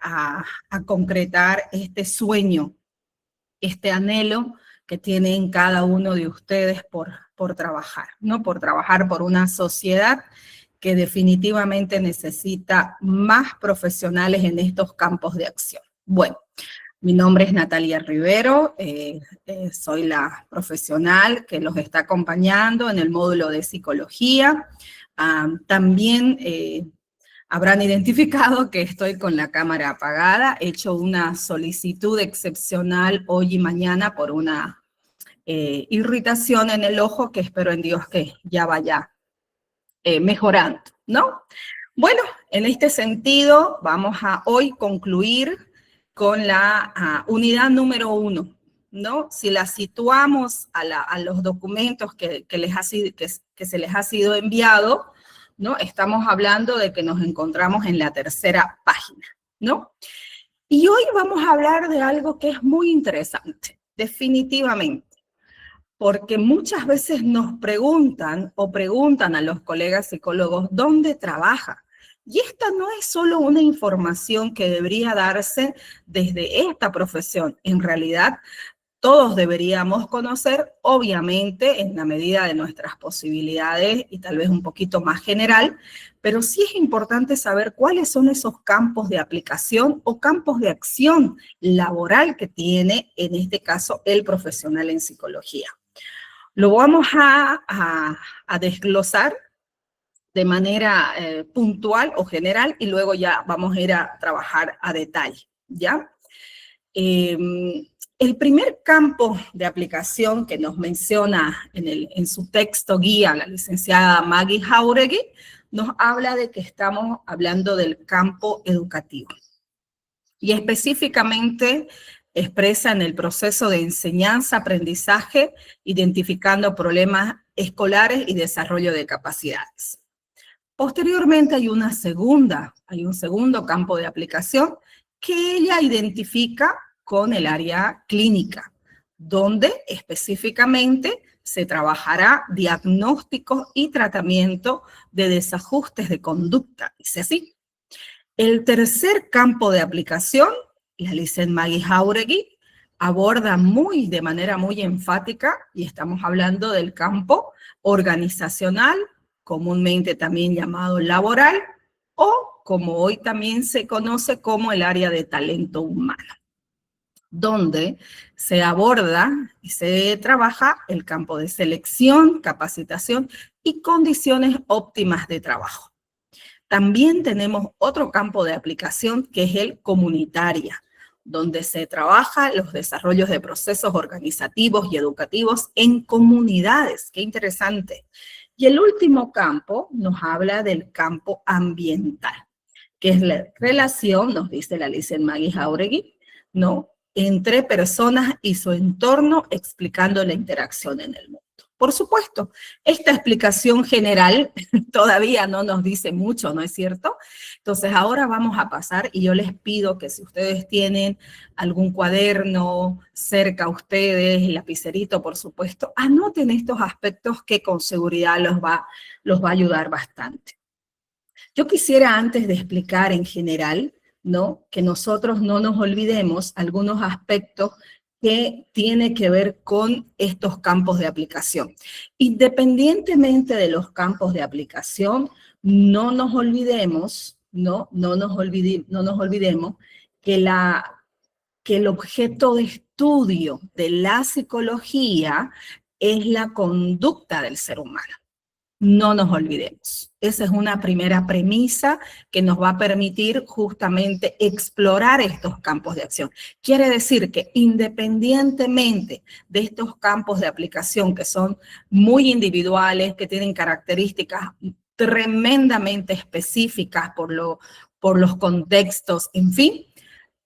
a concretar este sueño, este anhelo que tienen cada uno de ustedes por trabajar, ¿no? Por trabajar por una sociedad que definitivamente necesita más profesionales en estos campos de acción. Bueno, mi nombre es Natalia Rivero, soy la profesional que los está acompañando en el módulo de psicología. También habrán identificado que estoy con la cámara apagada. He hecho una solicitud excepcional hoy y mañana por una irritación en el ojo que espero en Dios que ya vaya mejorando, ¿no? Bueno, en este sentido vamos a hoy concluir con la unidad número 1, ¿no? Si la situamos a los documentos que se les ha sido enviado, ¿no? Estamos hablando de que nos encontramos en la tercera página, ¿no? Y hoy vamos a hablar de algo que es muy interesante, definitivamente, porque muchas veces nos preguntan o preguntan a los colegas psicólogos dónde trabaja. Y esta no es solo una información que debería darse desde esta profesión. En realidad, todos deberíamos conocer, obviamente, en la medida de nuestras posibilidades y tal vez un poquito más general, pero sí es importante saber cuáles son esos campos de aplicación o campos de acción laboral que tiene, en este caso, el profesional en psicología. Lo vamos a desglosar de manera puntual o general y luego ya vamos a ir a trabajar a detalle, ¿ya? El primer campo de aplicación que nos menciona en su texto guía la licenciada Maggie Jauregui nos habla de que estamos hablando del campo educativo. Y específicamente expresa en el proceso de enseñanza-aprendizaje, identificando problemas escolares y desarrollo de capacidades. Posteriormente hay un segundo campo de aplicación que ella identifica con el área clínica, donde específicamente se trabajará diagnóstico y tratamiento de desajustes de conducta, dice así. El tercer campo de aplicación, la licenciada Maggie Jauregui, aborda de manera muy enfática, y estamos hablando del campo organizacional, comúnmente también llamado laboral, o como hoy también se conoce como el área de talento humano, donde se aborda y se trabaja el campo de selección, capacitación y condiciones óptimas de trabajo. También tenemos otro campo de aplicación que es el comunitaria, donde se trabaja los desarrollos de procesos organizativos y educativos en comunidades. ¡Qué interesante! Y el último campo nos habla del campo ambiental, que es la relación, nos dice la licenciada Maggie Jauregui, ¿no?, entre personas y su entorno, explicando la interacción en el mundo. Por supuesto, esta explicación general todavía no nos dice mucho, ¿no es cierto? Entonces ahora vamos a pasar y yo les pido que si ustedes tienen algún cuaderno cerca a ustedes, el lapicerito, por supuesto, anoten estos aspectos que con seguridad los va a ayudar bastante. Yo quisiera, antes de explicar en general, ¿no?, que nosotros no nos olvidemos algunos aspectos que tiene que ver con estos campos de aplicación. Independientemente de los campos de aplicación, no nos olvidemos, no nos olvidemos que el objeto de estudio de la psicología es la conducta del ser humano. No nos olvidemos. Esa es una primera premisa que nos va a permitir justamente explorar estos campos de acción. Quiere decir que independientemente de estos campos de aplicación que son muy individuales, que tienen características tremendamente específicas por los contextos, en fin,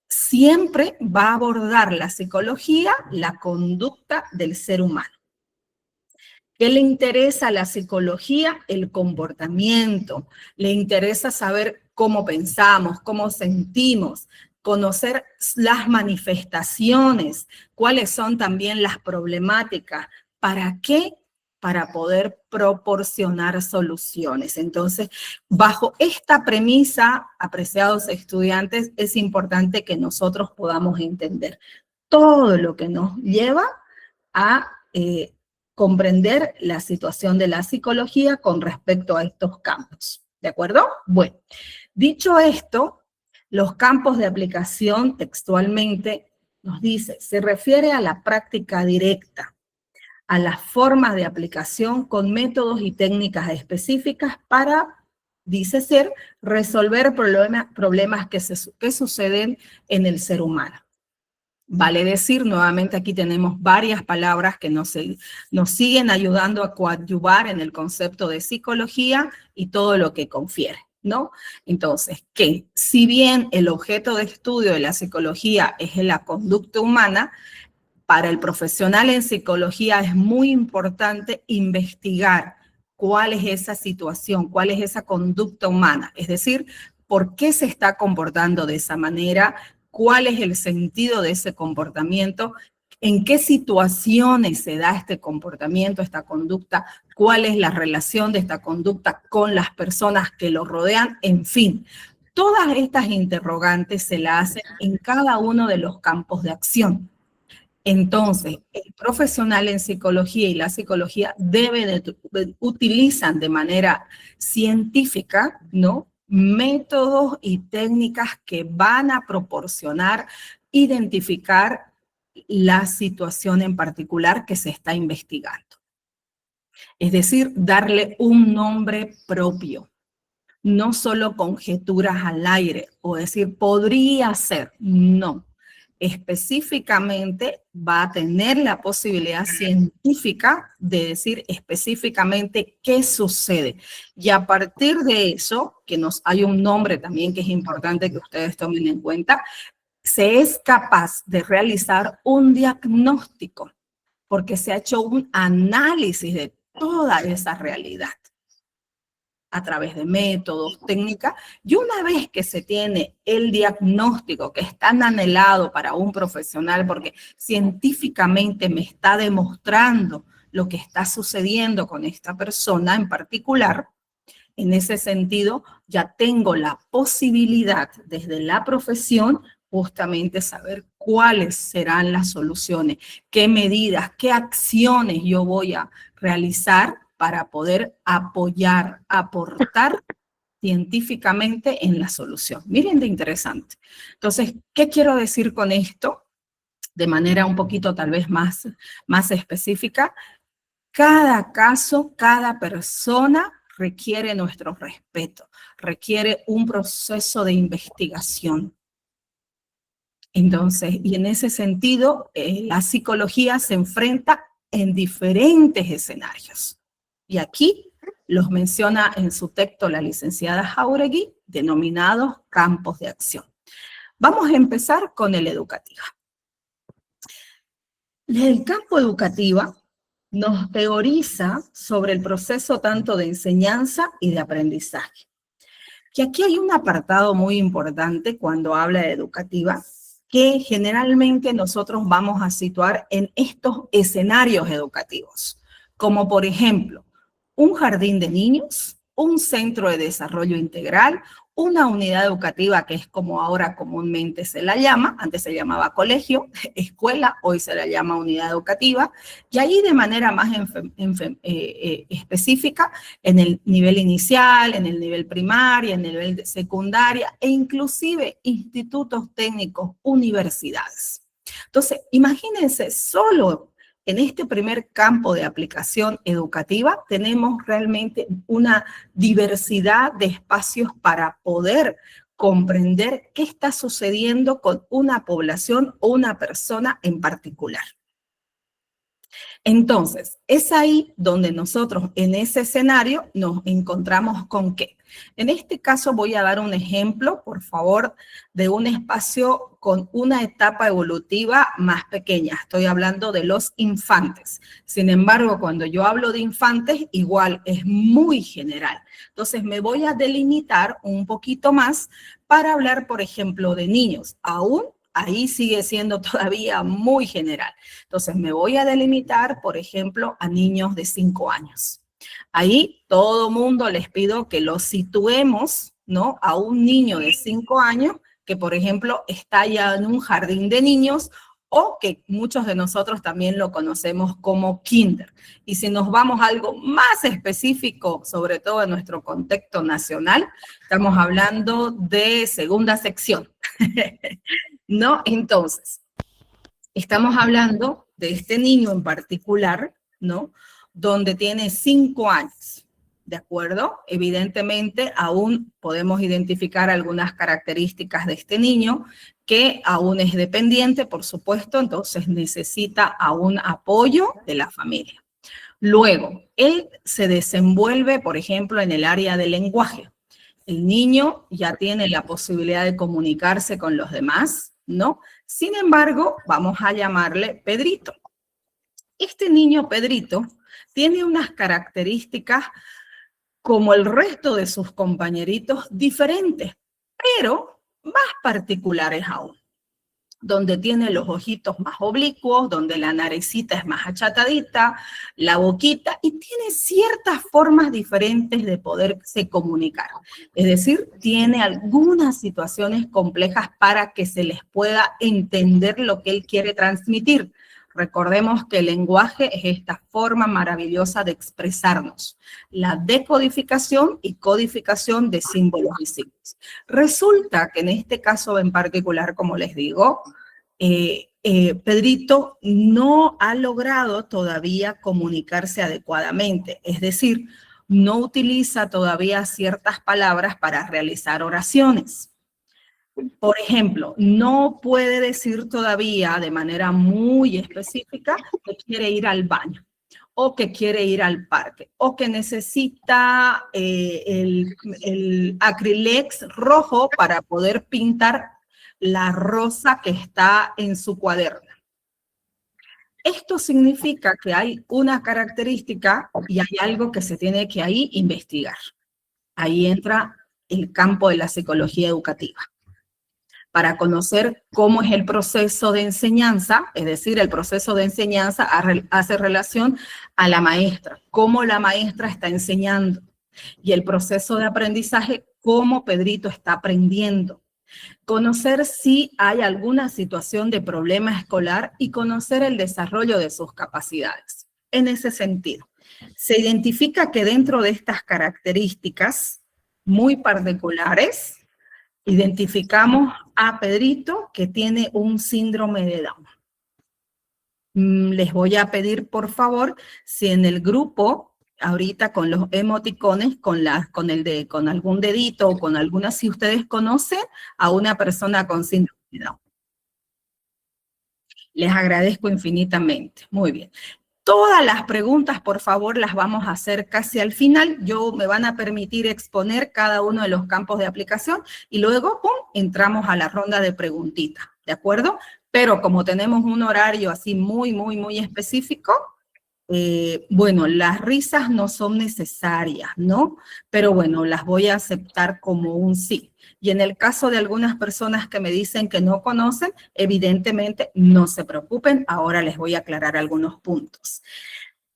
siempre va a abordar la psicología la conducta del ser humano. ¿Qué le interesa a la psicología? El comportamiento. Le interesa saber cómo pensamos, cómo sentimos, conocer las manifestaciones, cuáles son también las problemáticas, para qué para poder proporcionar soluciones. Entonces, bajo esta premisa, apreciados estudiantes, es importante que nosotros podamos entender todo lo que nos lleva a comprender la situación de la psicología con respecto a estos campos. ¿De acuerdo? Bueno, dicho esto, los campos de aplicación textualmente nos dice, se refiere a la práctica directa, a las formas de aplicación con métodos y técnicas específicas para, dice ser, resolver problemas que suceden en el ser humano. Vale decir, nuevamente aquí tenemos varias palabras que nos siguen ayudando a coadyuvar en el concepto de psicología y todo lo que confiere, ¿no? Entonces, que si bien el objeto de estudio de la psicología es la conducta humana, para el profesional en psicología es muy importante investigar cuál es esa situación, cuál es esa conducta humana, es decir, por qué se está comportando de esa manera, cuál es el sentido de ese comportamiento, en qué situaciones se da este comportamiento, esta conducta, cuál es la relación de esta conducta con las personas que lo rodean, en fin. Todas estas interrogantes se las hacen en cada uno de los campos de acción. Entonces, el profesional en psicología y la psicología utilizan de manera científica, ¿no?, métodos y técnicas que van a proporcionar, identificar la situación en particular que se está investigando. Es decir, darle un nombre propio, no solo conjeturas al aire o decir podría ser, no. Específicamente va a tener la posibilidad científica de decir específicamente qué sucede. Y a partir de eso, hay un nombre también que es importante que ustedes tomen en cuenta, se es capaz de realizar un diagnóstico, porque se ha hecho un análisis de toda esa realidad a través de métodos, técnicas, y una vez que se tiene el diagnóstico que es tan anhelado para un profesional, porque científicamente me está demostrando lo que está sucediendo con esta persona en particular, en ese sentido ya tengo la posibilidad desde la profesión justamente saber cuáles serán las soluciones, qué medidas, qué acciones yo voy a realizar para poder apoyar, aportar científicamente en la solución. Miren de interesante. Entonces, ¿qué quiero decir con esto? De manera un poquito tal vez más específica, cada caso, cada persona requiere nuestro respeto, requiere un proceso de investigación. Entonces, y en ese sentido, la psicología se enfrenta en diferentes escenarios. Y aquí los menciona en su texto la licenciada Jáuregui, denominados campos de acción. Vamos a empezar con el educativo. El campo educativo nos teoriza sobre el proceso tanto de enseñanza y de aprendizaje. Y aquí hay un apartado muy importante cuando habla de educativa, que generalmente nosotros vamos a situar en estos escenarios educativos, como por ejemplo, un jardín de niños, un centro de desarrollo integral, una unidad educativa que es como ahora comúnmente se la llama, antes se llamaba colegio, escuela, hoy se la llama unidad educativa, y ahí de manera más específica en el nivel inicial, en el nivel primario, en el nivel de secundaria e inclusive institutos técnicos, universidades. Entonces, imagínense solo en este primer campo de aplicación educativa tenemos realmente una diversidad de espacios para poder comprender qué está sucediendo con una población o una persona en particular. Entonces, es ahí donde nosotros en ese escenario nos encontramos con qué. En este caso voy a dar un ejemplo, por favor, de un espacio con una etapa evolutiva más pequeña. Estoy hablando de los infantes. Sin embargo, cuando yo hablo de infantes, igual es muy general. Entonces, me voy a delimitar un poquito más para hablar, por ejemplo, de niños, aún ahí sigue siendo todavía muy general. Entonces me voy a delimitar, por ejemplo, a niños de 5 años. Ahí todo mundo les pido que lo situemos, ¿no? A un niño de 5 años que, por ejemplo, está ya en un jardín de niños o que muchos de nosotros también lo conocemos como kinder. Y si nos vamos a algo más específico, sobre todo en nuestro contexto nacional, estamos hablando de segunda sección, ¿no? Entonces, estamos hablando de este niño en particular, ¿no? Donde tiene 5 años, ¿de acuerdo? Evidentemente, aún podemos identificar algunas características de este niño, que aún es dependiente, por supuesto, entonces necesita aún apoyo de la familia. Luego, él se desenvuelve, por ejemplo, en el área del lenguaje. El niño ya tiene la posibilidad de comunicarse con los demás, ¿no? Sin embargo, vamos a llamarle Pedrito. Este niño Pedrito tiene unas características como el resto de sus compañeritos diferentes, pero más particulares aún, donde tiene los ojitos más oblicuos, donde la naricita es más achatadita, la boquita, y tiene ciertas formas diferentes de poderse comunicar. Es decir, tiene algunas situaciones complejas para que se les pueda entender lo que él quiere transmitir. Recordemos que el lenguaje es esta forma maravillosa de expresarnos, la decodificación y codificación de símbolos y signos. Resulta que en este caso en particular, como les digo, Pedrito no ha logrado todavía comunicarse adecuadamente, es decir, no utiliza todavía ciertas palabras para realizar oraciones. Por ejemplo, no puede decir todavía de manera muy específica que quiere ir al baño, o que quiere ir al parque, o que necesita el acrylex rojo para poder pintar la rosa que está en su cuaderno. Esto significa que hay una característica y hay algo que se tiene que ahí investigar. Ahí entra el campo de la psicología educativa, para conocer cómo es el proceso de enseñanza, es decir, el proceso de enseñanza hace relación a la maestra, cómo la maestra está enseñando, y el proceso de aprendizaje, cómo Pedrito está aprendiendo. Conocer si hay alguna situación de problema escolar y conocer el desarrollo de sus capacidades. En ese sentido, se identifica que dentro de estas características muy particulares, identificamos a Pedrito que tiene un síndrome de Down. Les voy a pedir, por favor, si en el grupo, ahorita con los emoticones, con algún dedito o con alguna, si ustedes conocen a una persona con síndrome de Down. Les agradezco infinitamente. Muy bien. Todas las preguntas, por favor, las vamos a hacer casi al final. Me van a permitir exponer cada uno de los campos de aplicación y luego, ¡pum!, entramos a la ronda de preguntitas, ¿de acuerdo? Pero como tenemos un horario así muy específico, bueno, las risas no son necesarias, ¿no? Pero bueno, las voy a aceptar como un sí. Y en el caso de algunas personas que me dicen que no conocen, evidentemente no se preocupen, ahora les voy a aclarar algunos puntos.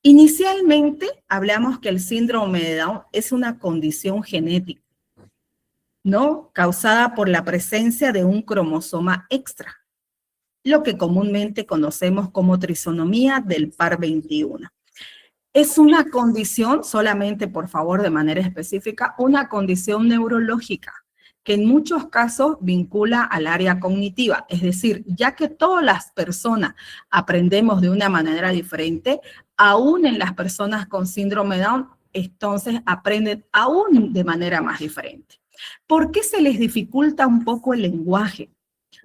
Inicialmente hablamos que el síndrome de Down es una condición genética, ¿no? Causada por la presencia de un cromosoma extra, lo que comúnmente conocemos como trisonomía del par 21. Es una condición, solamente por favor de manera específica, una condición neurológica que en muchos casos vincula al área cognitiva. Es decir, ya que todas las personas aprendemos de una manera diferente, aún en las personas con síndrome de Down, entonces aprenden aún de manera más diferente. ¿Por qué se les dificulta un poco el lenguaje?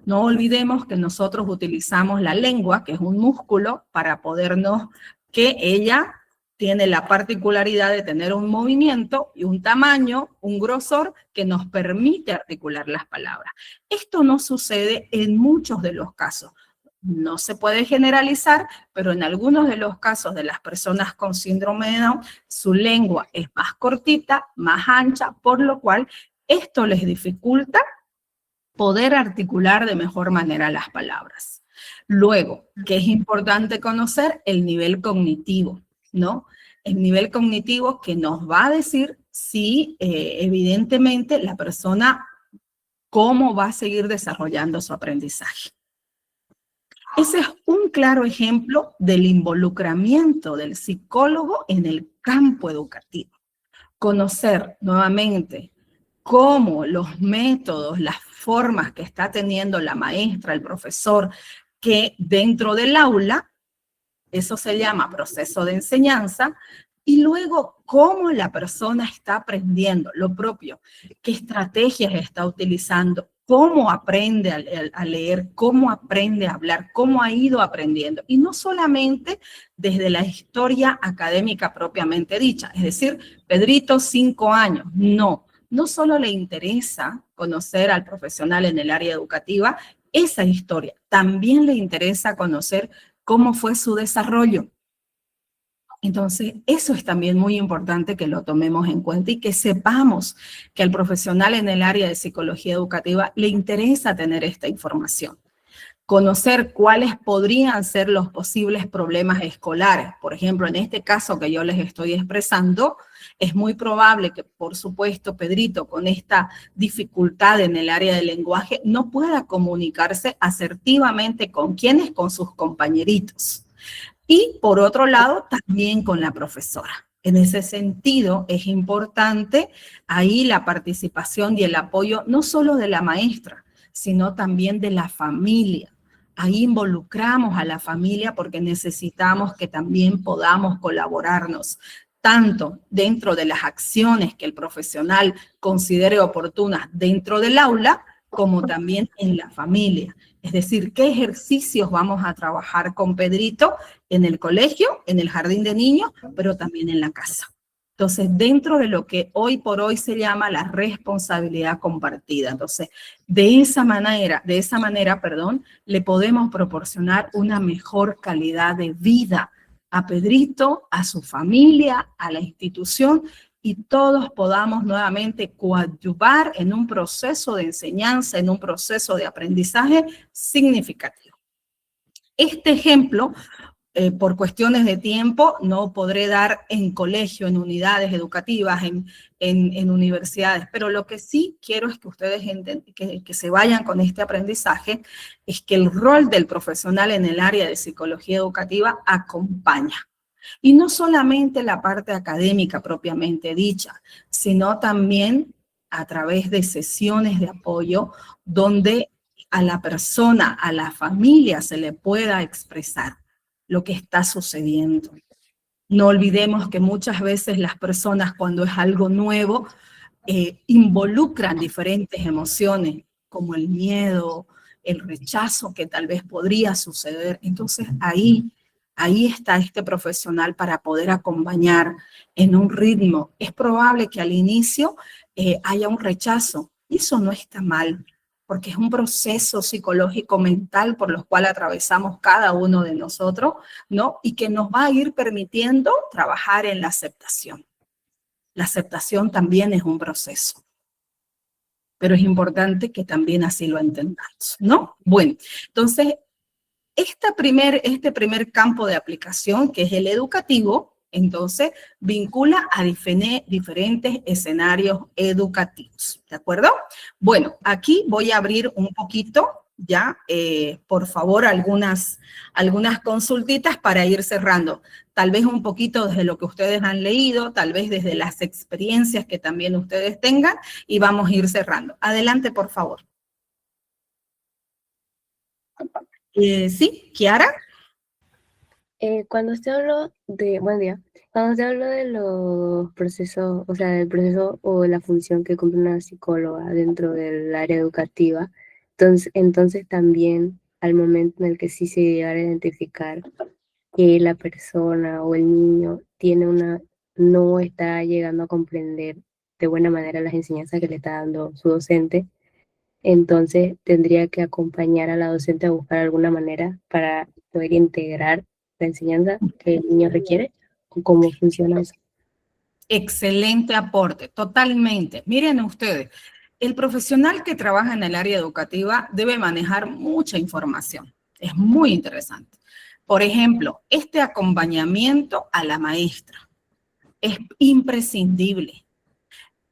No olvidemos que nosotros utilizamos la lengua, que es un músculo, para podernos, que ella tiene la particularidad de tener un movimiento y un tamaño, un grosor que nos permite articular las palabras. Esto no sucede en muchos de los casos. No se puede generalizar, pero en algunos de los casos de las personas con síndrome de Down, su lengua es más cortita, más ancha, por lo cual esto les dificulta poder articular de mejor manera las palabras. Luego, ¿qué es importante conocer? El nivel cognitivo, ¿no? El nivel cognitivo que nos va a decir si evidentemente la persona cómo va a seguir desarrollando su aprendizaje. Ese es un claro ejemplo del involucramiento del psicólogo en el campo educativo. Conocer nuevamente cómo los métodos, las formas que está teniendo la maestra, el profesor, que dentro del aula, eso se llama proceso de enseñanza, y luego cómo la persona está aprendiendo lo propio, qué estrategias está utilizando, cómo aprende a leer, cómo aprende a hablar, cómo ha ido aprendiendo. Y no solamente desde la historia académica propiamente dicha, es decir, Pedrito, 5 años, no. No solo le interesa conocer al profesional en el área educativa esa historia, también le interesa conocer cómo fue su desarrollo. Entonces, eso es también muy importante que lo tomemos en cuenta y que sepamos que al profesional en el área de psicología educativa le interesa tener esta información. Conocer cuáles podrían ser los posibles problemas escolares. Por ejemplo, en este caso que yo les estoy expresando, es muy probable que, por supuesto, Pedrito, con esta dificultad en el área del lenguaje, no pueda comunicarse asertivamente con quienes, con sus compañeritos. Y por otro lado, también con la profesora. En ese sentido, es importante ahí la participación y el apoyo no solo de la maestra, sino también de la familia. Ahí involucramos a la familia porque necesitamos que también podamos colaborarnos, tanto dentro de las acciones que el profesional considere oportunas dentro del aula, como también en la familia. Es decir, qué ejercicios vamos a trabajar con Pedrito en el colegio, en el jardín de niños, pero también en la casa. Entonces, dentro de lo que hoy por hoy se llama la responsabilidad compartida. Entonces, de esa manera, le podemos proporcionar una mejor calidad de vida a Pedrito, a su familia, a la institución, y todos podamos nuevamente coadyuvar en un proceso de enseñanza, en un proceso de aprendizaje significativo. Este ejemplo, por cuestiones de tiempo, no podré dar en colegio, en unidades educativas, en universidades, pero lo que sí quiero es que ustedes que se vayan con este aprendizaje, es que el rol del profesional en el área de psicología educativa acompaña. Y no solamente la parte académica propiamente dicha, sino también a través de sesiones de apoyo donde a la persona, a la familia se le pueda expresar lo que está sucediendo. No olvidemos que muchas veces las personas cuando es algo nuevo involucran diferentes emociones como el miedo, el rechazo que tal vez podría suceder. Entonces ahí está este profesional para poder acompañar en un ritmo. Es probable que al inicio haya un rechazo y eso no está mal, porque es un proceso psicológico mental por los cual atravesamos cada uno de nosotros, ¿no? Y que nos va a ir permitiendo trabajar en la aceptación. La aceptación también es un proceso, pero es importante que también así lo entendamos, ¿no? Bueno, entonces, este primer campo de aplicación, que es el educativo, entonces vincula a diferentes escenarios educativos, ¿de acuerdo? Bueno, aquí voy a abrir un poquito ya, por favor, algunas consultitas para ir cerrando. Tal vez un poquito desde lo que ustedes han leído, tal vez desde las experiencias que también ustedes tengan, y vamos a ir cerrando. Adelante, por favor. Sí, Kiara. Cuando usted habló de, buen día, cuando usted habló de los procesos, o sea, del proceso o la función que cumple una psicóloga dentro del área educativa, entonces también al momento en el que sí se llegara a identificar que la persona o el niño no está llegando a comprender de buena manera las enseñanzas que le está dando su docente, entonces tendría que acompañar a la docente a buscar alguna manera para poder integrar la enseñanza que el niño requiere o cómo funciona eso. Excelente aporte, totalmente. Miren ustedes, El profesional que trabaja en el área educativa debe manejar mucha información. Es muy interesante. Por ejemplo, este acompañamiento a la maestra es imprescindible.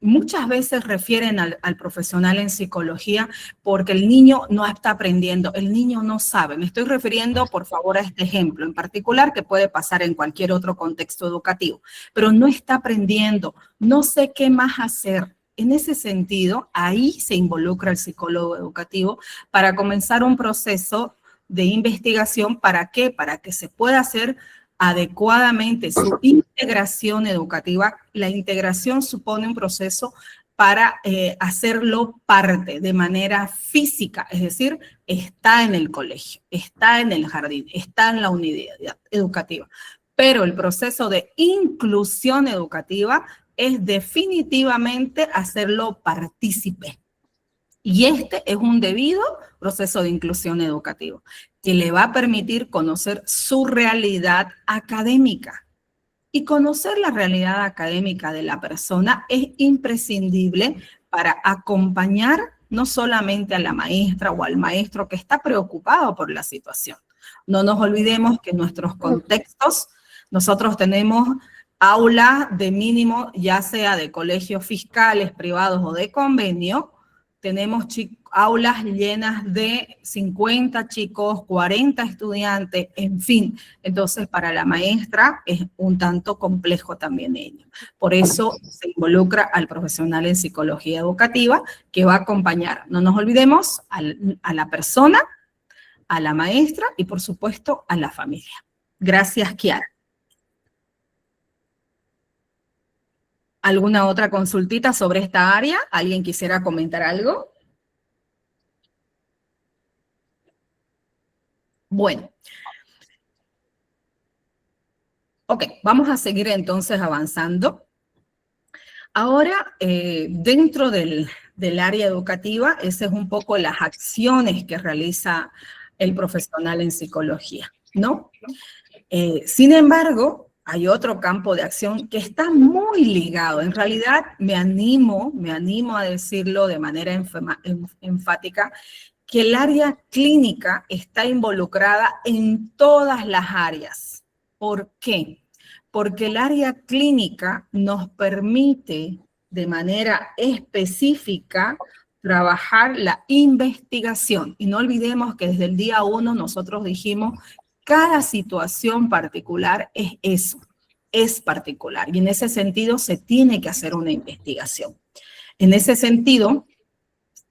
Muchas veces refieren al profesional en psicología porque el niño no está aprendiendo, el niño no sabe. Me estoy refiriendo, por favor, a este ejemplo en particular que puede pasar en cualquier otro contexto educativo, pero no está aprendiendo, no sé qué más hacer. En ese sentido, ahí se involucra el psicólogo educativo para comenzar un proceso de investigación. ¿Para qué? Para que se pueda hacer adecuadamente su integración educativa. La integración supone un proceso para hacerlo parte de manera física, es decir, está en el colegio, está en el jardín, está en la unidad educativa. Pero el proceso de inclusión educativa es definitivamente hacerlo partícipe. Y este es un debido proceso de inclusión educativa que le va a permitir conocer su realidad académica. Y conocer la realidad académica de la persona es imprescindible para acompañar no solamente a la maestra o al maestro que está preocupado por la situación. No nos olvidemos que en nuestros contextos nosotros tenemos aulas de mínimo, ya sea de colegios fiscales, privados o de convenio. Tenemos aulas llenas de 50 chicos, 40 estudiantes, en fin. Entonces, para la maestra es un tanto complejo también ello. Por eso se involucra al profesional en psicología educativa que va a acompañar, no nos olvidemos, a la persona, a la maestra y, por supuesto, a la familia. Gracias, Kiara. ¿Alguna otra consultita sobre esta área? ¿Alguien quisiera comentar algo? Bueno. Ok, vamos a seguir entonces avanzando. Ahora, dentro del área educativa, esas es un poco las acciones que realiza el profesional en psicología, ¿no? Sin embargo, hay otro campo de acción que está muy ligado. En realidad, me animo a decirlo de manera enfática, que el área clínica está involucrada en todas las áreas. ¿Por qué? Porque el área clínica nos permite de manera específica trabajar la investigación. Y no olvidemos que desde el día 1 nosotros dijimos, cada situación particular es eso, es particular. Y en ese sentido se tiene que hacer una investigación. En ese sentido,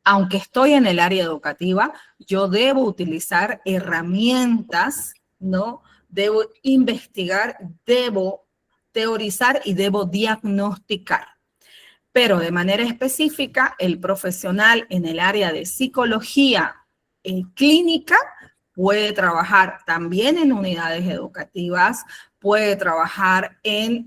aunque estoy en el área educativa, yo debo utilizar herramientas, ¿no? Debo investigar, debo teorizar y debo diagnosticar. Pero de manera específica, el profesional en el área de psicología clínica puede trabajar también en unidades educativas, puede trabajar en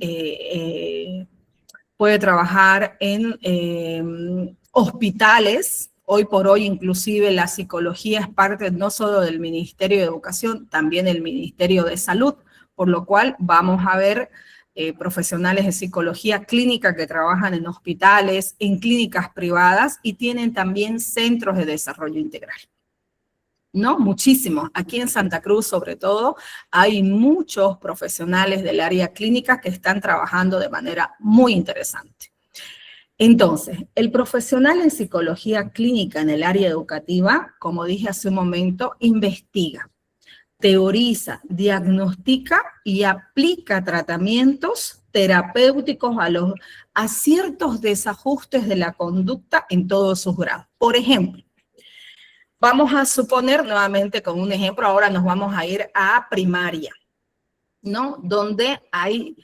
hospitales. Hoy por hoy, inclusive, la psicología es parte no solo del Ministerio de Educación, también del Ministerio de Salud, por lo cual vamos a ver profesionales de psicología clínica que trabajan en hospitales, en clínicas privadas y tienen también centros de desarrollo integral. ¿No? Muchísimos. Aquí en Santa Cruz, sobre todo, hay muchos profesionales del área clínica que están trabajando de manera muy interesante. Entonces, el profesional en psicología clínica en el área educativa, como dije hace un momento, investiga, teoriza, diagnostica y aplica tratamientos terapéuticos a ciertos desajustes de la conducta en todos sus grados. Por ejemplo, vamos a suponer nuevamente con un ejemplo, ahora nos vamos a ir a primaria, ¿no? Donde hay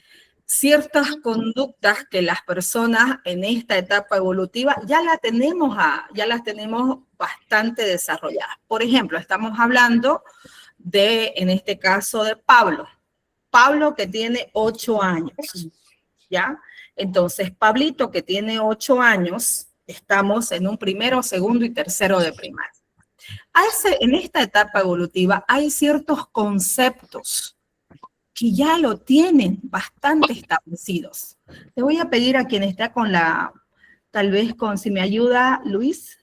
ciertas conductas que las personas en esta etapa evolutiva ya las tenemos bastante desarrolladas. Por ejemplo, estamos hablando en este caso, de Pablo. Pablo que tiene 8 años, ¿ya? Entonces, Pablito que tiene 8 años, estamos en un primero, segundo y tercero de primaria. En esta etapa evolutiva hay ciertos conceptos que ya lo tienen bastante establecidos. Te voy a pedir a quien está con la tal vez con, si me ayuda Luis,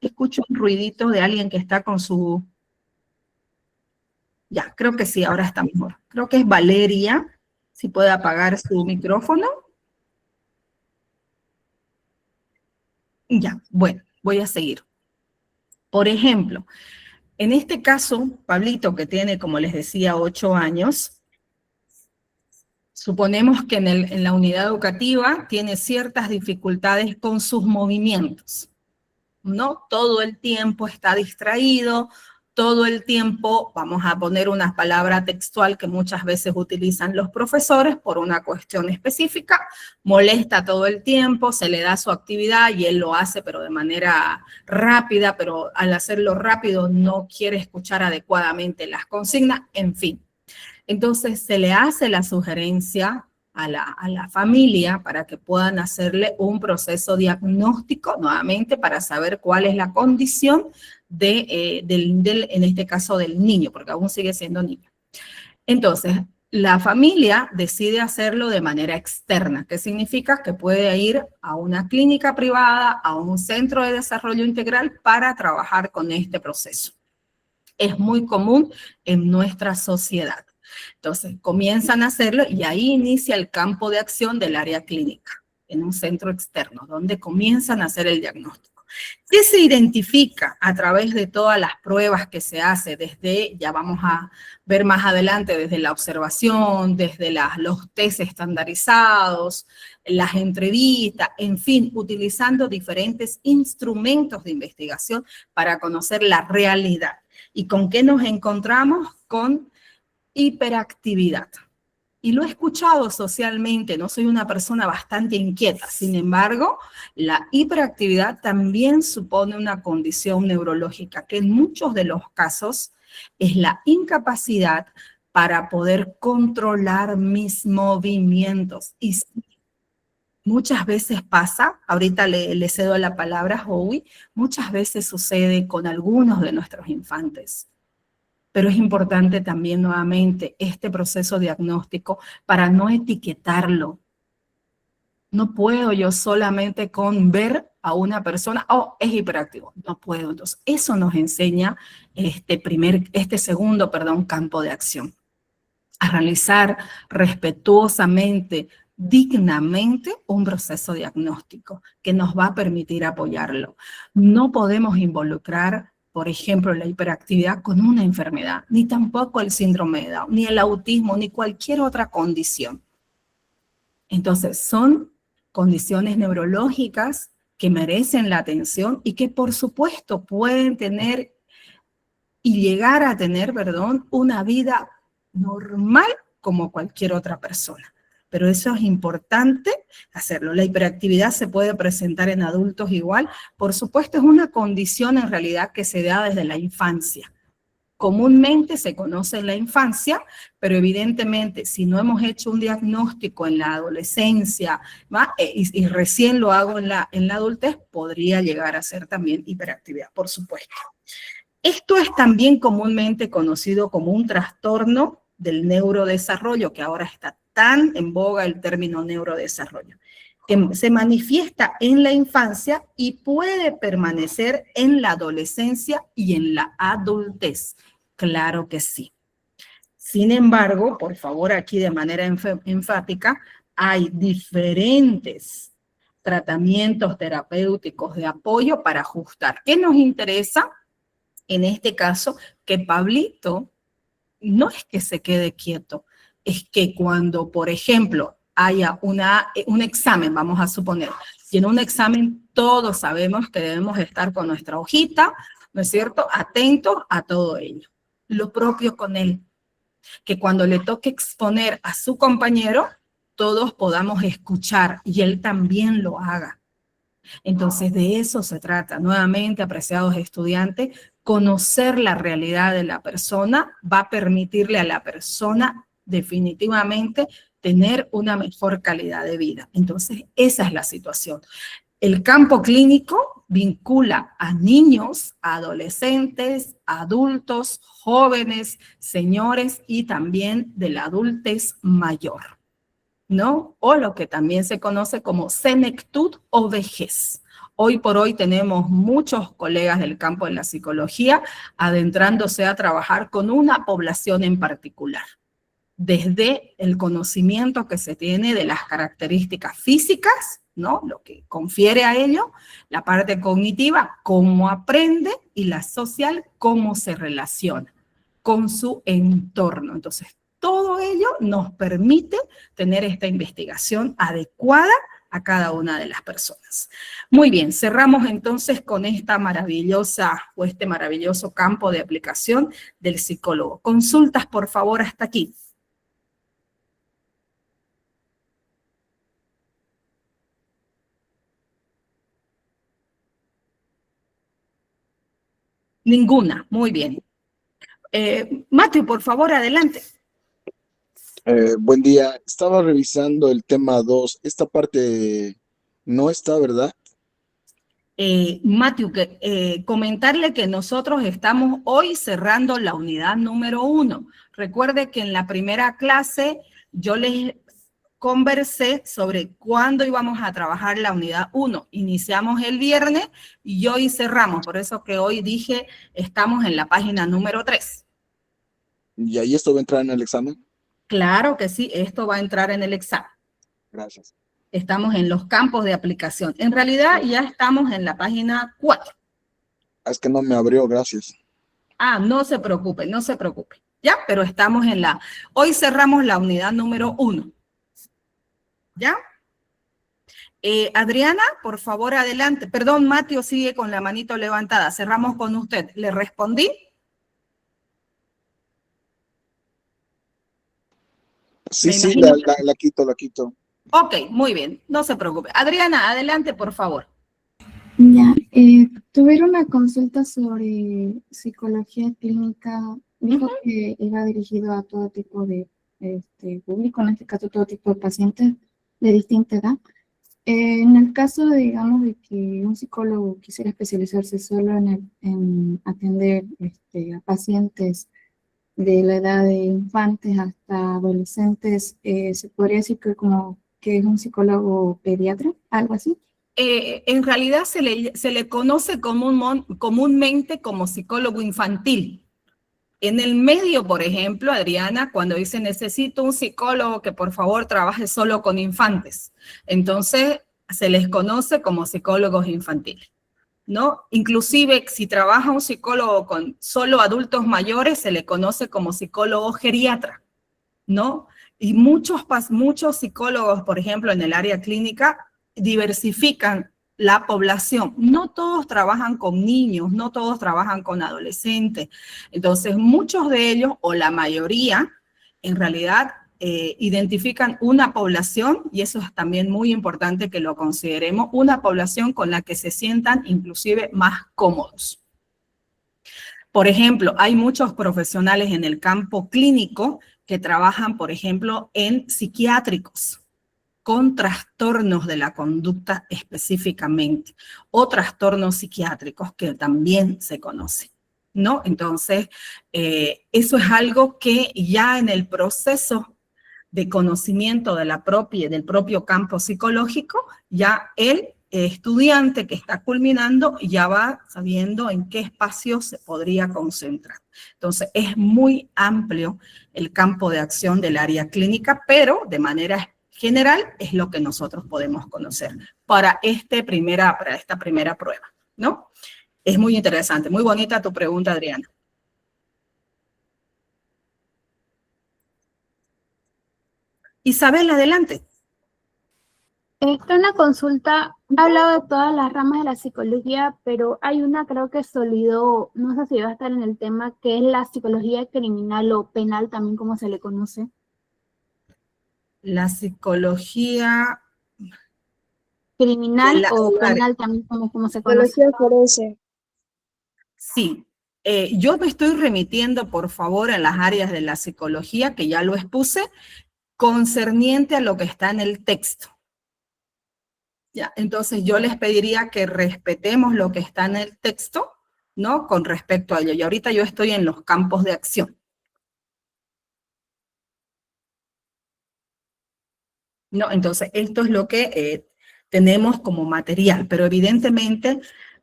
escucho un ruidito de alguien que está con su... Ya, creo que sí, ahora está mejor. Creo que es Valeria, si puede apagar su micrófono. Ya, bueno, voy a seguir. Por ejemplo, en este caso, Pablito, que tiene, como les decía, 8 años, suponemos que en la unidad educativa tiene ciertas dificultades con sus movimientos, ¿no? Todo el tiempo está distraído, todo el tiempo, vamos a poner una palabra textual que muchas veces utilizan los profesores por una cuestión específica, molesta todo el tiempo, se le da su actividad y él lo hace pero de manera rápida, pero al hacerlo rápido no quiere escuchar adecuadamente las consignas, en fin. Entonces se le hace la sugerencia a la familia para que puedan hacerle un proceso diagnóstico nuevamente para saber cuál es la condición en este caso del niño, porque aún sigue siendo niño. Entonces, la familia decide hacerlo de manera externa, que significa que puede ir a una clínica privada, a un centro de desarrollo integral para trabajar con este proceso. Es muy común en nuestra sociedad. Entonces, comienzan a hacerlo y ahí inicia el campo de acción del área clínica, en un centro externo, donde comienzan a hacer el diagnóstico. ¿Qué se identifica a través de todas las pruebas que se hace desde, ya vamos a ver más adelante, desde la observación, desde los test estandarizados, las entrevistas, en fin, utilizando diferentes instrumentos de investigación para conocer la realidad? ¿Y con qué nos encontramos? Con hiperactividad. Y lo he escuchado socialmente, no soy una persona bastante inquieta, sin embargo, la hiperactividad también supone una condición neurológica que en muchos de los casos es la incapacidad para poder controlar mis movimientos. Y muchas veces pasa, ahorita le cedo la palabra a Howie, muchas veces sucede con algunos de nuestros infantes. Pero es importante también nuevamente este proceso diagnóstico para no etiquetarlo. No puedo yo solamente con ver a una persona, oh, es hiperactivo. No puedo. Entonces, eso nos enseña este segundo campo de acción. A realizar respetuosamente, dignamente, un proceso diagnóstico que nos va a permitir apoyarlo. No podemos involucrar, por ejemplo, la hiperactividad con una enfermedad, ni tampoco el síndrome de Down, ni el autismo, ni cualquier otra condición. Entonces, son condiciones neurológicas que merecen la atención y que, por supuesto, pueden tener y llegar a tener, una vida normal como cualquier otra persona. Pero eso es importante hacerlo. La hiperactividad se puede presentar en adultos igual. Por supuesto, es una condición en realidad que se da desde la infancia. Comúnmente se conoce en la infancia, pero evidentemente si no hemos hecho un diagnóstico en la adolescencia y recién lo hago en la adultez, podría llegar a ser también hiperactividad, por supuesto. Esto es también comúnmente conocido como un trastorno del neurodesarrollo, que ahora está tan en boga el término neurodesarrollo, que se manifiesta en la infancia y puede permanecer en la adolescencia y en la adultez. Claro que sí. Sin embargo, por favor, aquí de manera enfática, hay diferentes tratamientos terapéuticos de apoyo para ajustar. ¿Qué nos interesa? En este caso, que Pablito no es que se quede quieto, es que cuando, por ejemplo, haya un examen, vamos a suponer, y en un examen todos sabemos que debemos estar con nuestra hojita, ¿no es cierto?, atentos a todo ello. Lo propio con él, que cuando le toque exponer a su compañero, todos podamos escuchar y él también lo haga. Entonces, de eso se trata. Nuevamente, apreciados estudiantes, conocer la realidad de la persona va a permitirle a la persona definitivamente tener una mejor calidad de vida. Entonces, esa es la situación. El campo clínico vincula a niños, adolescentes, adultos, jóvenes, señores y también de la adultez mayor. ¿no? O lo que también se conoce como senectud o vejez. Hoy por hoy tenemos muchos colegas del campo de la psicología adentrándose a trabajar con una población en particular, desde el conocimiento que se tiene de las características físicas, ¿no? Lo que confiere a ello, la parte cognitiva, cómo aprende, y la social, cómo se relaciona con su entorno. Entonces, todo ello nos permite tener esta investigación adecuada a cada una de las personas. Muy bien, cerramos entonces con esta maravillosa o este maravilloso campo de aplicación del psicólogo. Consultas, por favor, hasta aquí. Ninguna, muy bien. Matthew, por favor, adelante. Buen día. Estaba revisando el tema 2. Esta parte no está, ¿verdad? Matthew, comentarle que nosotros estamos hoy cerrando la unidad número 1. Recuerde que en la primera clase yo les conversé sobre cuándo íbamos a trabajar la unidad 1. Iniciamos el viernes y hoy cerramos. Por eso que hoy dije, estamos en la página número 3. ¿Y ahí esto va a entrar en el examen? Claro que sí, esto va a entrar en el examen. Gracias. Estamos en los campos de aplicación. En realidad ya estamos en la página 4. Es que no me abrió, gracias. Ah, no se preocupe, no se preocupe. ¿Ya? Pero estamos en la... Hoy cerramos la unidad número 1. ¿Ya? Adriana, por favor, adelante. Perdón, Mateo sigue con la manito levantada. Cerramos con usted. ¿Le respondí? Sí, sí, la quito, la quito. Ok, muy bien. No se preocupe. Adriana, adelante, por favor. Ya, tuve una consulta sobre psicología clínica. Dijo que iba dirigido a todo tipo de público, en este caso todo tipo de pacientes de distinta edad. En el caso, digamos, de que un psicólogo quisiera especializarse solo en atender a pacientes de la edad de infantes hasta adolescentes, ¿se podría decir que es un psicólogo pediatra, algo así? En realidad se le conoce comúnmente como psicólogo infantil. En el medio, por ejemplo, Adriana, cuando dice necesito un psicólogo que por favor trabaje solo con infantes, entonces se les conoce como psicólogos infantiles, ¿no? Inclusive si trabaja un psicólogo con solo adultos mayores, se le conoce como psicólogo geriatra, ¿no? Y muchos psicólogos, por ejemplo, en el área clínica, diversifican la población. No todos trabajan con niños, no todos trabajan con adolescentes. Entonces, muchos de ellos, o la mayoría, en realidad identifican una población, y eso es también muy importante que lo consideremos, una población con la que se sientan inclusive más cómodos. Por ejemplo, hay muchos profesionales en el campo clínico que trabajan, por ejemplo, en psiquiátricos, con trastornos de la conducta específicamente, o trastornos psiquiátricos que también se conocen, ¿no? Entonces, eso es algo que ya en el proceso de conocimiento de del propio campo psicológico, ya el estudiante que está culminando ya va sabiendo en qué espacio se podría concentrar. Entonces, es muy amplio el campo de acción del área clínica, pero de manera general es lo que nosotros podemos conocer para esta primera prueba, ¿no? Es muy interesante, muy bonita tu pregunta, Adriana. Isabel, adelante. Una consulta, ha hablado de todas las ramas de la psicología, pero hay una, creo que se olvidó, no sé si va a estar en el tema, que es la psicología criminal o penal, también como se le conoce. La psicología criminal o penal, también como se conoce. Psicología forense. Sí. Yo me estoy remitiendo, por favor, a las áreas de la psicología, que ya lo expuse, concerniente a lo que está en el texto. Ya, entonces yo les pediría que respetemos lo que está en el texto, ¿no? Con respecto a ello. Y ahorita yo estoy en los campos de acción. ¿no? Entonces, esto es lo que tenemos como material, pero evidentemente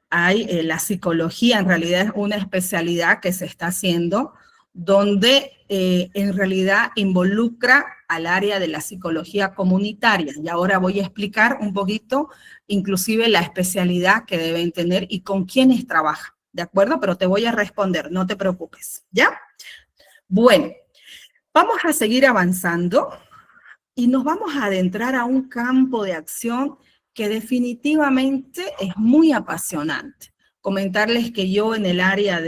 hay la psicología, en realidad es una especialidad que se está haciendo, donde en realidad involucra al área de la psicología comunitaria. Y ahora voy a explicar un poquito, inclusive la especialidad que deben tener y con quiénes trabajan, ¿de acuerdo? Pero te voy a responder, no te preocupes, ¿ya? Bueno, vamos a seguir avanzando y nos vamos a adentrar a un campo de acción que definitivamente es muy apasionante. Comentarles que yo en el área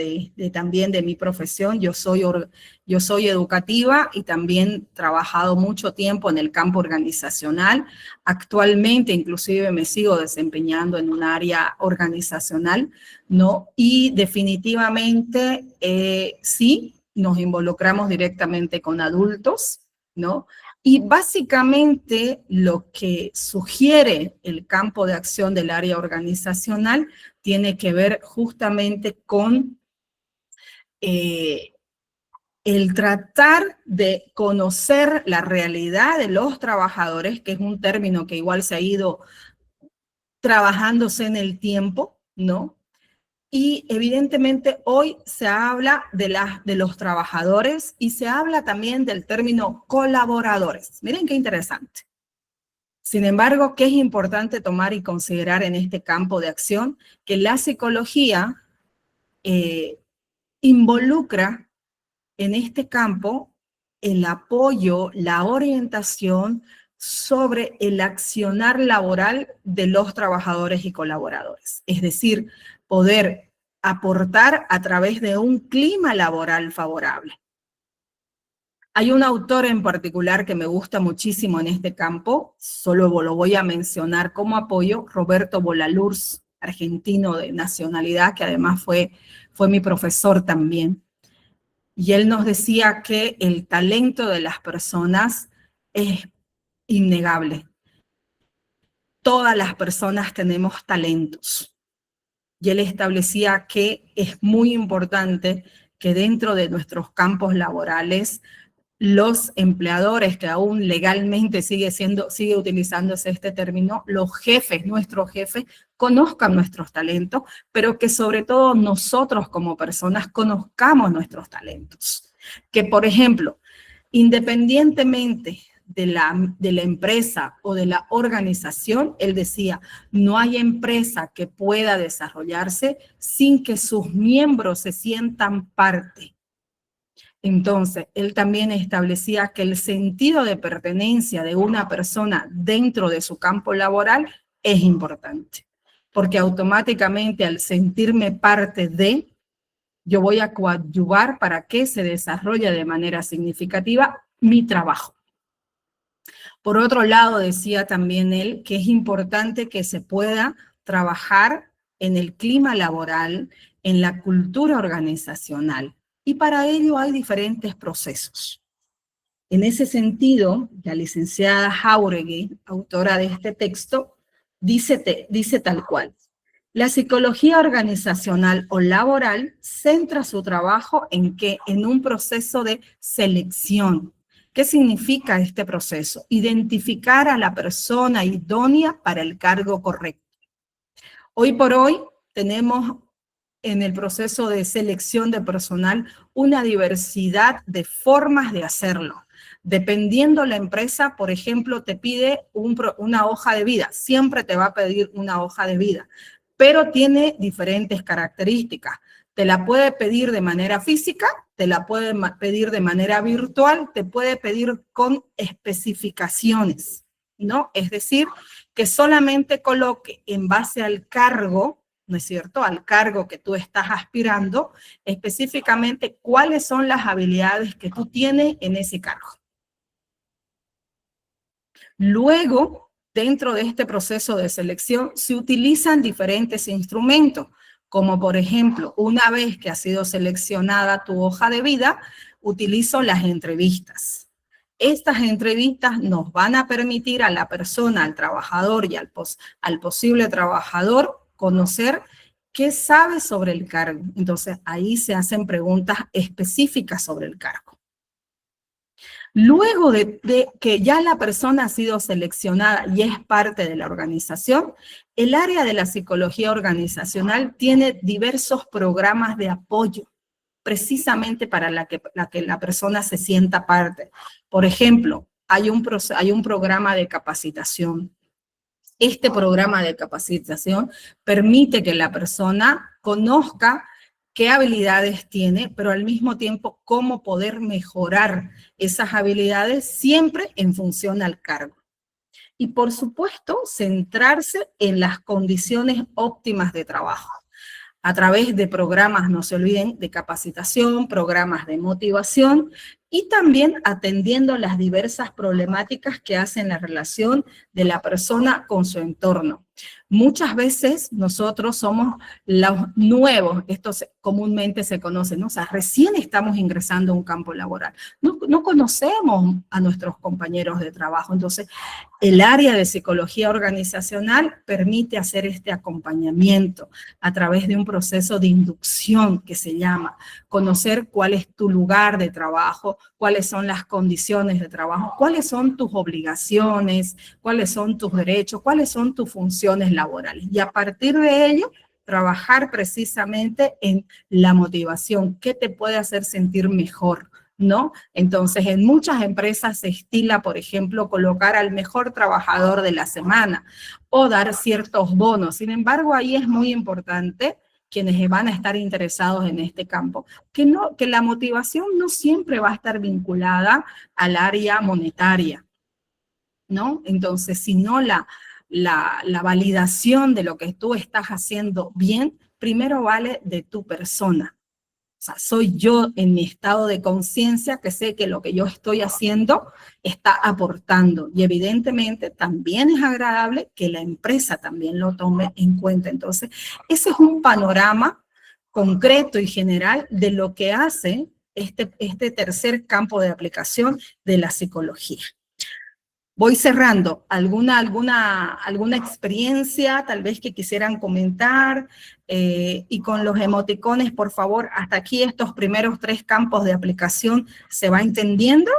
también de mi profesión, yo soy educativa y también he trabajado mucho tiempo en el campo organizacional. Actualmente inclusive me sigo desempeñando en un área organizacional, ¿no? Y definitivamente sí, nos involucramos directamente con adultos, ¿no? Y básicamente lo que sugiere el campo de acción del área organizacional tiene que ver justamente con el tratar de conocer la realidad de los trabajadores, que es un término que igual se ha ido trabajándose en el tiempo, ¿no? Y evidentemente hoy se habla de los trabajadores y se habla también del término colaboradores. Miren qué interesante. Sin embargo, ¿qué es importante tomar y considerar en este campo de acción? Que la psicología involucra en este campo el apoyo, la orientación sobre el accionar laboral de los trabajadores y colaboradores. Es decir, poder aportar a través de un clima laboral favorable. Hay un autor en particular que me gusta muchísimo en este campo, solo lo voy a mencionar como apoyo, Roberto Bolaluz, argentino de nacionalidad, que además fue mi profesor también. Y él nos decía que el talento de las personas es innegable. Todas las personas tenemos talentos. Y él establecía que es muy importante que dentro de nuestros campos laborales los empleadores, que aún legalmente sigue utilizándose este término, los jefes, nuestros jefes, conozcan nuestros talentos, pero que sobre todo nosotros como personas conozcamos nuestros talentos. Que, por ejemplo, independientemente de la empresa o de la organización, él decía, no hay empresa que pueda desarrollarse sin que sus miembros se sientan parte. Entonces, él también establecía que el sentido de pertenencia de una persona dentro de su campo laboral es importante, porque automáticamente al sentirme parte de, yo voy a coadyuvar para que se desarrolle de manera significativa mi trabajo. Por otro lado, decía también él que es importante que se pueda trabajar en el clima laboral, en la cultura organizacional. Y para ello hay diferentes procesos. En ese sentido, la licenciada Jáuregui, autora de este texto, dice tal cual. La psicología organizacional o laboral centra su trabajo en un proceso de selección. ¿Qué significa este proceso? Identificar a la persona idónea para el cargo correcto. Hoy por hoy tenemos en el proceso de selección de personal una diversidad de formas de hacerlo. Dependiendo la empresa, por ejemplo, te pide una hoja de vida. Siempre te va a pedir una hoja de vida, pero tiene diferentes características. Te la puede pedir de manera física, te la puede pedir de manera virtual, te puede pedir con especificaciones, ¿no? Es decir, que solamente coloque en base al cargo, ¿no es cierto?, al cargo que tú estás aspirando, específicamente cuáles son las habilidades que tú tienes en ese cargo. Luego, dentro de este proceso de selección, se utilizan diferentes instrumentos, como por ejemplo, una vez que ha sido seleccionada tu hoja de vida, utilizo las entrevistas. Estas entrevistas nos van a permitir a la persona, al trabajador y al posible trabajador conocer qué sabe sobre el cargo. Entonces, ahí se hacen preguntas específicas sobre el cargo. Luego de que ya la persona ha sido seleccionada y es parte de la organización, el área de la psicología organizacional tiene diversos programas de apoyo, precisamente para que la persona se sienta parte. Por ejemplo, hay un programa de capacitación. Este programa de capacitación permite que la persona conozca qué habilidades tiene, pero al mismo tiempo cómo poder mejorar esas habilidades siempre en función al cargo. Y por supuesto, centrarse en las condiciones óptimas de trabajo, a través de programas, no se olviden, de capacitación, programas de motivación y también atendiendo las diversas problemáticas que hacen la relación de la persona con su entorno. Muchas veces nosotros somos los nuevos, esto comúnmente se conoce, ¿no? O sea, recién estamos ingresando a un campo laboral. No conocemos a nuestros compañeros de trabajo. Entonces, el área de psicología organizacional permite hacer este acompañamiento a través de un proceso de inducción que se llama, conocer cuál es tu lugar de trabajo, cuáles son las condiciones de trabajo, cuáles son tus obligaciones, cuáles son tus derechos, cuáles son tus funciones laborales. Y a partir de ello, trabajar precisamente en la motivación, qué te puede hacer sentir mejor, ¿no? Entonces, en muchas empresas se estila, por ejemplo, colocar al mejor trabajador de la semana o dar ciertos bonos. Sin embargo, ahí es muy importante, quienes van a estar interesados en este campo, que la motivación no siempre va a estar vinculada al área monetaria, ¿no? Entonces, si no la validación de lo que tú estás haciendo bien, primero vale de tu persona. O sea, soy yo en mi estado de conciencia que sé que lo que yo estoy haciendo está aportando. Y evidentemente también es agradable que la empresa también lo tome en cuenta. Entonces, ese es un panorama concreto y general de lo que hace este tercer campo de aplicación de la psicología. Voy cerrando. ¿Alguna experiencia tal vez que quisieran comentar? Y con los emoticones, por favor, hasta aquí estos primeros 3 campos de aplicación, ¿se va entendiendo?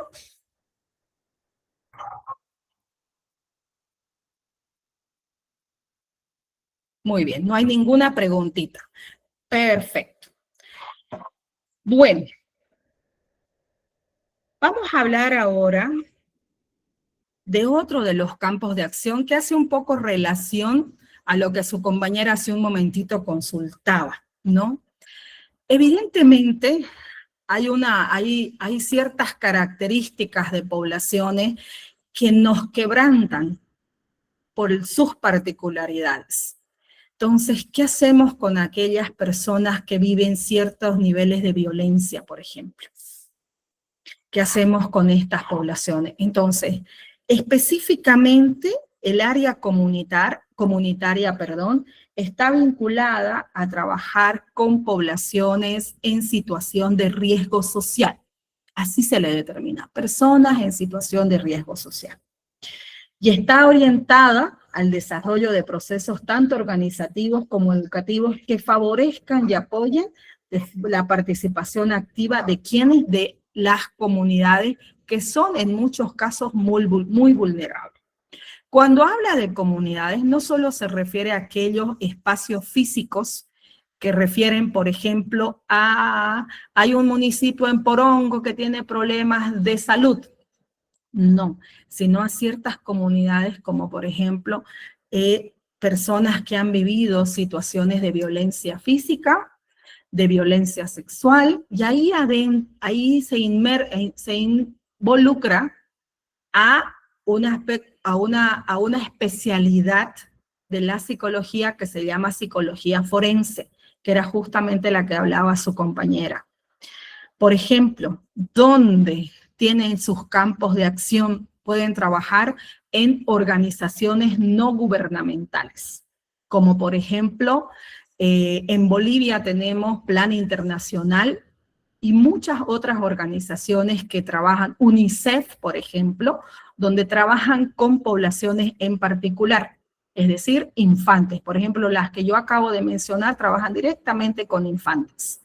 Muy bien, no hay ninguna preguntita. Perfecto. Bueno, vamos a hablar ahora de otro de los campos de acción que hace un poco relación a lo que su compañera hace un momentito consultaba, ¿no? Evidentemente, hay ciertas características de poblaciones que nos quebrantan por sus particularidades. Entonces, ¿qué hacemos con aquellas personas que viven ciertos niveles de violencia, por ejemplo? ¿Qué hacemos con estas poblaciones? Entonces, específicamente, el área comunitaria, está vinculada a trabajar con poblaciones en situación de riesgo social. Así se le determina, personas en situación de riesgo social. Y está orientada al desarrollo de procesos tanto organizativos como educativos que favorezcan y apoyen la participación activa de quienes de las comunidades que son en muchos casos muy vulnerables. Cuando habla de comunidades, no solo se refiere a aquellos espacios físicos que refieren, por ejemplo, hay un municipio en Porongo que tiene problemas de salud. No, sino a ciertas comunidades como, por ejemplo, personas que han vivido situaciones de violencia física, de violencia sexual, y ahí se involucra a una especialidad de la psicología que se llama psicología forense, que era justamente la que hablaba su compañera. Por ejemplo, ¿dónde tienen sus campos de acción? Pueden trabajar en organizaciones no gubernamentales, como por ejemplo, en Bolivia tenemos Plan Internacional y muchas otras organizaciones que trabajan, UNICEF, por ejemplo, donde trabajan con poblaciones en particular, es decir, infantes. Por ejemplo, las que yo acabo de mencionar trabajan directamente con infantes,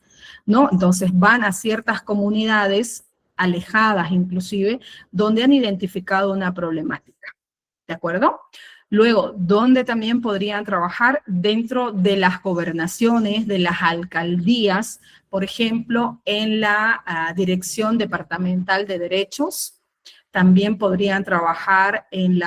¿no? Entonces van a ciertas comunidades alejadas inclusive, donde han identificado una problemática. ¿De acuerdo? Luego, ¿dónde también podrían trabajar? Dentro de las gobernaciones, de las alcaldías, por ejemplo, en la Dirección Departamental de Derechos. También podrían trabajar en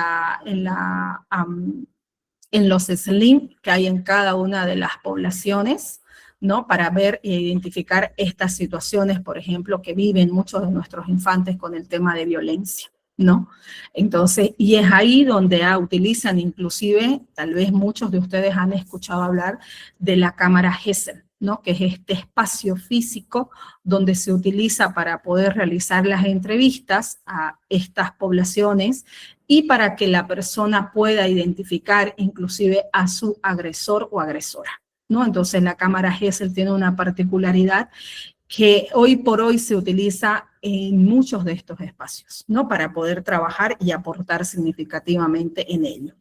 los SLIM que hay en cada una de las poblaciones, ¿no? Para ver e identificar estas situaciones, por ejemplo, que viven muchos de nuestros infantes con el tema de violencia, ¿no? Entonces, y es ahí donde utilizan inclusive, tal vez muchos de ustedes han escuchado hablar de la cámara Gesell, ¿no? Que es este espacio físico donde se utiliza para poder realizar las entrevistas a estas poblaciones y para que la persona pueda identificar inclusive a su agresor o agresora, ¿no? Entonces la cámara Gesell tiene una particularidad que hoy por hoy se utiliza en muchos de estos espacios, ¿no? Para poder trabajar y aportar significativamente en ello.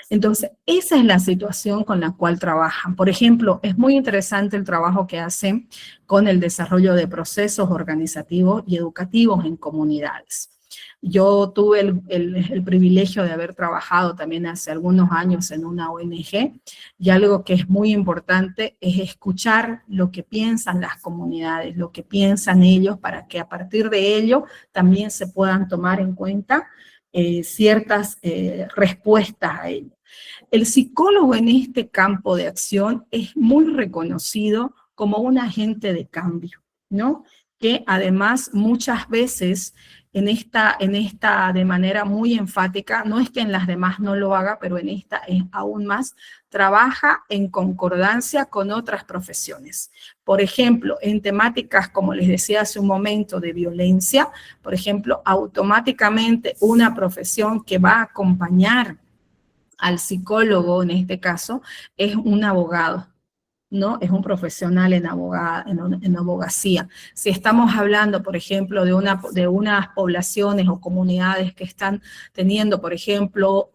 Entonces, esa es la situación con la cual trabajan. Por ejemplo, es muy interesante el trabajo que hacen con el desarrollo de procesos organizativos y educativos en comunidades. Yo tuve el privilegio de haber trabajado también hace algunos años en una ONG, y algo que es muy importante es escuchar lo que piensan las comunidades, lo que piensan ellos, para que a partir de ello también se puedan tomar en cuenta ciertas respuestas a ello. El psicólogo en este campo de acción es muy reconocido como un agente de cambio, ¿no? Que además muchas veces en esta de manera muy enfática, no es que en las demás no lo haga, pero en esta es aún más, trabaja en concordancia con otras profesiones. Por ejemplo, en temáticas, como les decía hace un momento, de violencia, por ejemplo, automáticamente una profesión que va a acompañar al psicólogo, en este caso, es un abogado, ¿no? Es un profesional en abogacía. Si estamos hablando, por ejemplo, de unas poblaciones o comunidades que están teniendo, por ejemplo,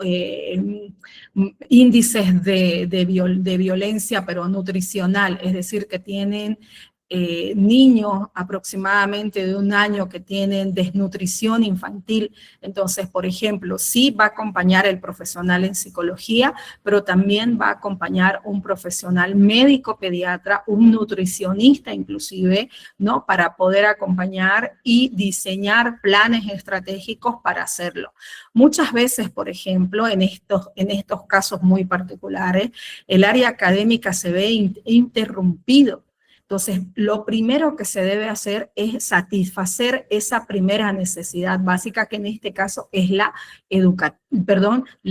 índices de violencia, pero nutricional, es decir, que tienen niños aproximadamente de 1 año que tienen desnutrición infantil. Entonces, por ejemplo, sí va a acompañar el profesional en psicología, pero también va a acompañar un profesional médico pediatra, un nutricionista inclusive, ¿no? Para poder acompañar y diseñar planes estratégicos para hacerlo. Muchas veces, por ejemplo, en estos casos muy particulares, el área académica se ve interrumpido. Entonces, lo primero que se debe hacer es satisfacer esa primera necesidad básica, que en este caso es la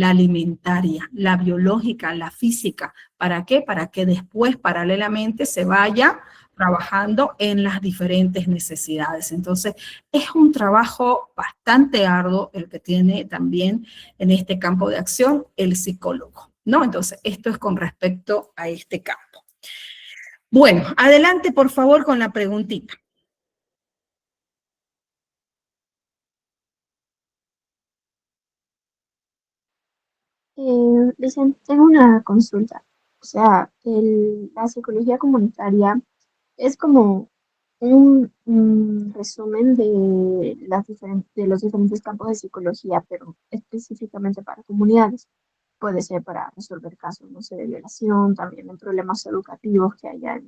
alimentaria, la biológica, la física. ¿Para qué? Para que después, paralelamente, se vaya trabajando en las diferentes necesidades. Entonces, es un trabajo bastante arduo el que tiene también en este campo de acción el psicólogo, ¿no? Entonces, esto es con respecto a este campo. Bueno, adelante por favor con la preguntita. Dicen, tengo una consulta. O sea, la psicología comunitaria es como un resumen de los diferentes campos de psicología, pero específicamente para comunidades. Puede ser para resolver casos, no sé, de violación, también en problemas educativos que haya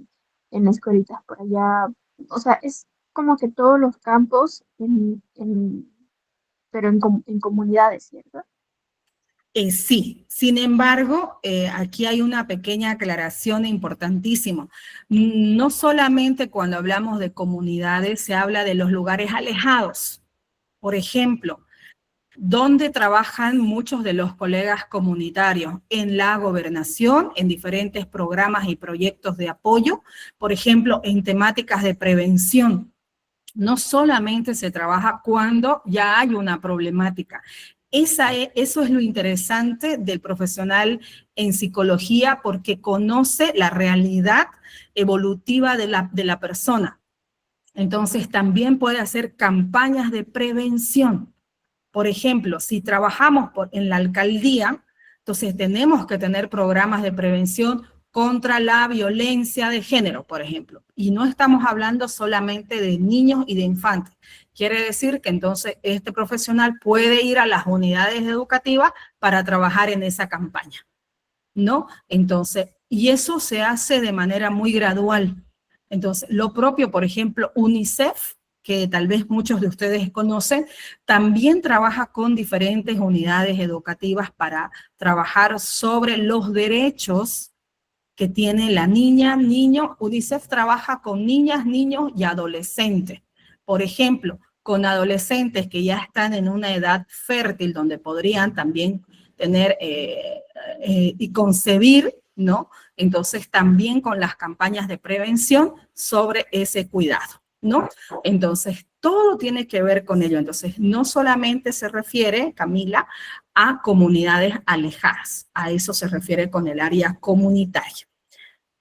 en escuelitas por allá. O sea, es como que todos los campos, pero en comunidades, ¿cierto? Sí, sin embargo, aquí hay una pequeña aclaración importantísima. No solamente cuando hablamos de comunidades se habla de los lugares alejados. Por ejemplo, ¿dónde trabajan muchos de los colegas comunitarios? En la gobernación, en diferentes programas y proyectos de apoyo, por ejemplo, en temáticas de prevención. No solamente se trabaja cuando ya hay una problemática. Eso es lo interesante del profesional en psicología, porque conoce la realidad evolutiva de la persona. Entonces también puede hacer campañas de prevención. Por ejemplo, si trabajamos en la alcaldía, entonces tenemos que tener programas de prevención contra la violencia de género, por ejemplo. Y no estamos hablando solamente de niños y de infantes. Quiere decir que entonces este profesional puede ir a las unidades educativas para trabajar en esa campaña, ¿no? Entonces, y eso se hace de manera muy gradual. Entonces, lo propio, por ejemplo, UNICEF, que tal vez muchos de ustedes conocen, también trabaja con diferentes unidades educativas para trabajar sobre los derechos que tiene la niña, niño. UNICEF trabaja con niñas, niños y adolescentes. Por ejemplo, con adolescentes que ya están en una edad fértil donde podrían también tener y concebir, ¿no? Entonces también con las campañas de prevención sobre ese cuidado, ¿no? Entonces todo tiene que ver con ello. Entonces no solamente se refiere, Camila, a comunidades alejadas, a eso se refiere con el área comunitaria.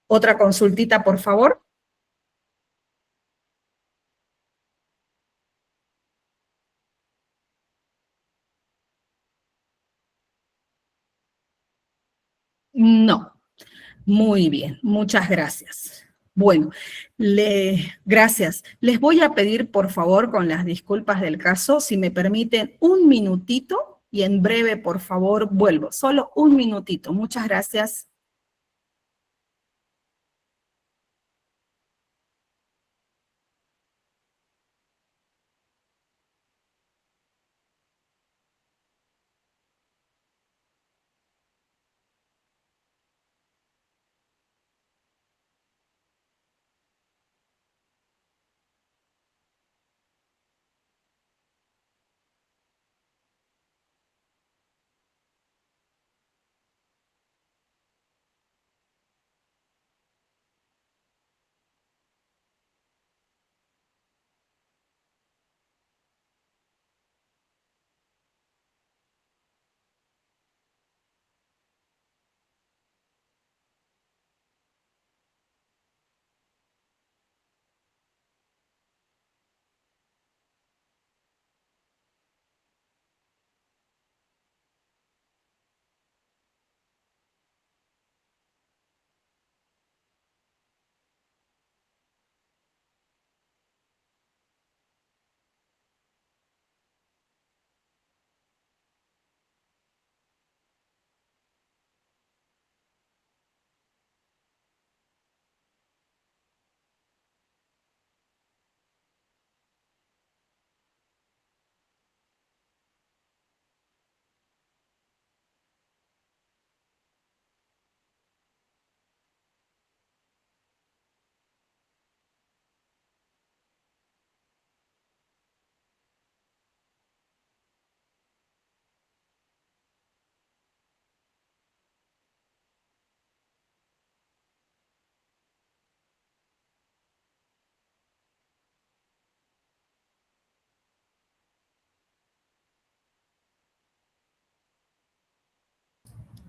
Otra consultita, por favor. No. Muy bien, muchas gracias. Bueno, gracias. Les voy a pedir, por favor, con las disculpas del caso, si me permiten un minutito y en breve, por favor, vuelvo. Solo un minutito. Muchas gracias.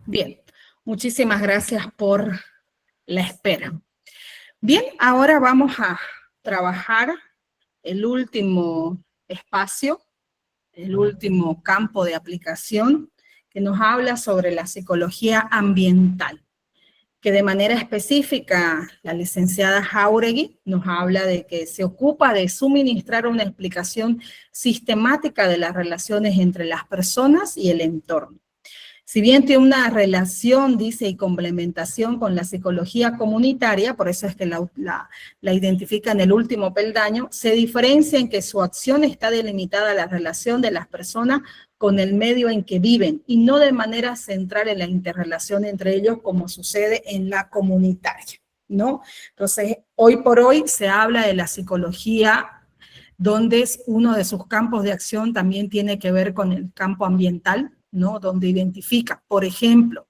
Bien, muchísimas gracias por la espera. Bien, ahora vamos a trabajar el último espacio, el último campo de aplicación que nos habla sobre la psicología ambiental, que de manera específica la licenciada Jáuregui nos habla de que se ocupa de suministrar una explicación sistemática de las relaciones entre las personas y el entorno. Si bien tiene una relación, dice, y complementación con la psicología comunitaria, por eso es que la identifica en el último peldaño, se diferencia en que su acción está delimitada a la relación de las personas con el medio en que viven y no de manera central en la interrelación entre ellos como sucede en la comunitaria, ¿no? Entonces, hoy por hoy se habla de la psicología donde uno de sus campos de acción también tiene que ver con el campo ambiental, ¿no? Donde identifica, por ejemplo,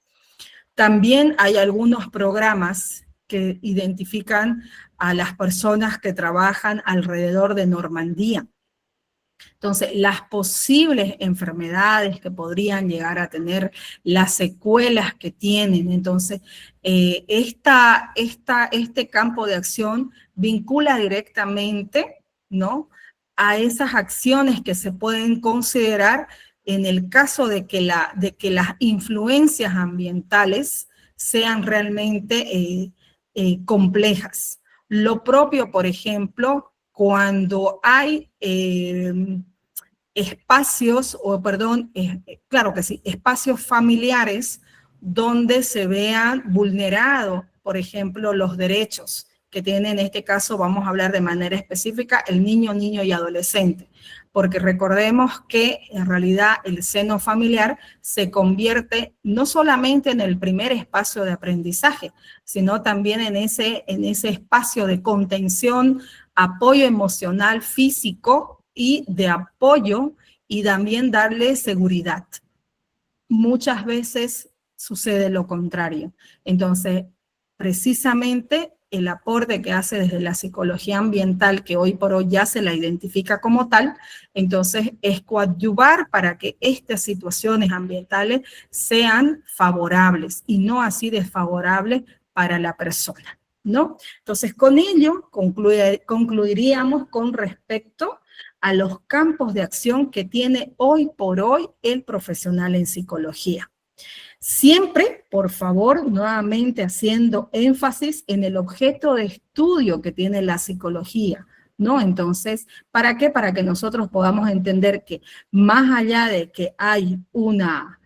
también hay algunos programas que identifican a las personas que trabajan alrededor de Normandía. Entonces, las posibles enfermedades que podrían llegar a tener, las secuelas que tienen. Entonces, este campo de acción vincula directamente, ¿no?, a esas acciones que se pueden considerar en el caso de que las influencias ambientales sean realmente complejas. Lo propio, por ejemplo, cuando hay espacios, claro que sí, espacios familiares donde se vean vulnerados, por ejemplo, los derechos que tiene, en este caso vamos a hablar de manera específica, el niño y adolescente, porque recordemos que en realidad el seno familiar se convierte no solamente en el primer espacio de aprendizaje, sino también en ese espacio de contención, apoyo emocional, físico y de apoyo, y también darle seguridad. Muchas veces sucede lo contrario. Entonces, precisamente el aporte que hace desde la psicología ambiental, que hoy por hoy ya se la identifica como tal, entonces es coadyuvar para que estas situaciones ambientales sean favorables y no así desfavorables para la persona, ¿no? Entonces, con ello concluiríamos con respecto a los campos de acción que tiene hoy por hoy el profesional en psicología. Siempre, por favor, nuevamente haciendo énfasis en el objeto de estudio que tiene la psicología, ¿no? Entonces, ¿para qué? Para que nosotros podamos entender que más allá de que hay una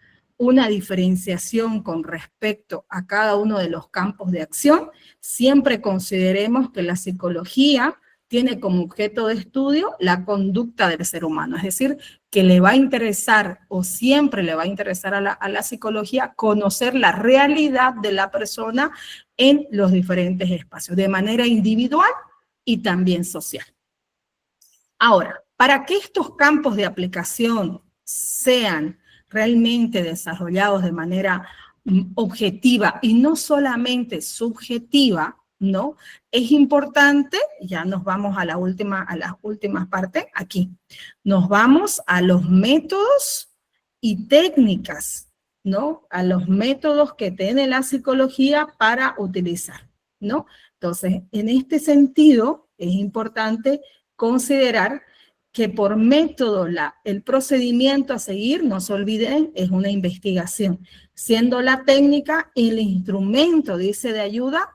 diferenciación con respecto a cada uno de los campos de acción, siempre consideremos que la psicología tiene como objeto de estudio la conducta del ser humano, es decir, que le va a interesar o siempre le va a interesar a la psicología conocer la realidad de la persona en los diferentes espacios, de manera individual y también social. Ahora, para que estos campos de aplicación sean realmente desarrollados de manera objetiva y no solamente subjetiva, ¿no? Es importante, ya nos vamos a las últimas partes, aquí, nos vamos a los métodos y técnicas, ¿no? A los métodos que tiene la psicología para utilizar, ¿no? Entonces, en este sentido, es importante considerar que por método el procedimiento a seguir, no se olviden, es una investigación, siendo la técnica el instrumento, dice, de ayuda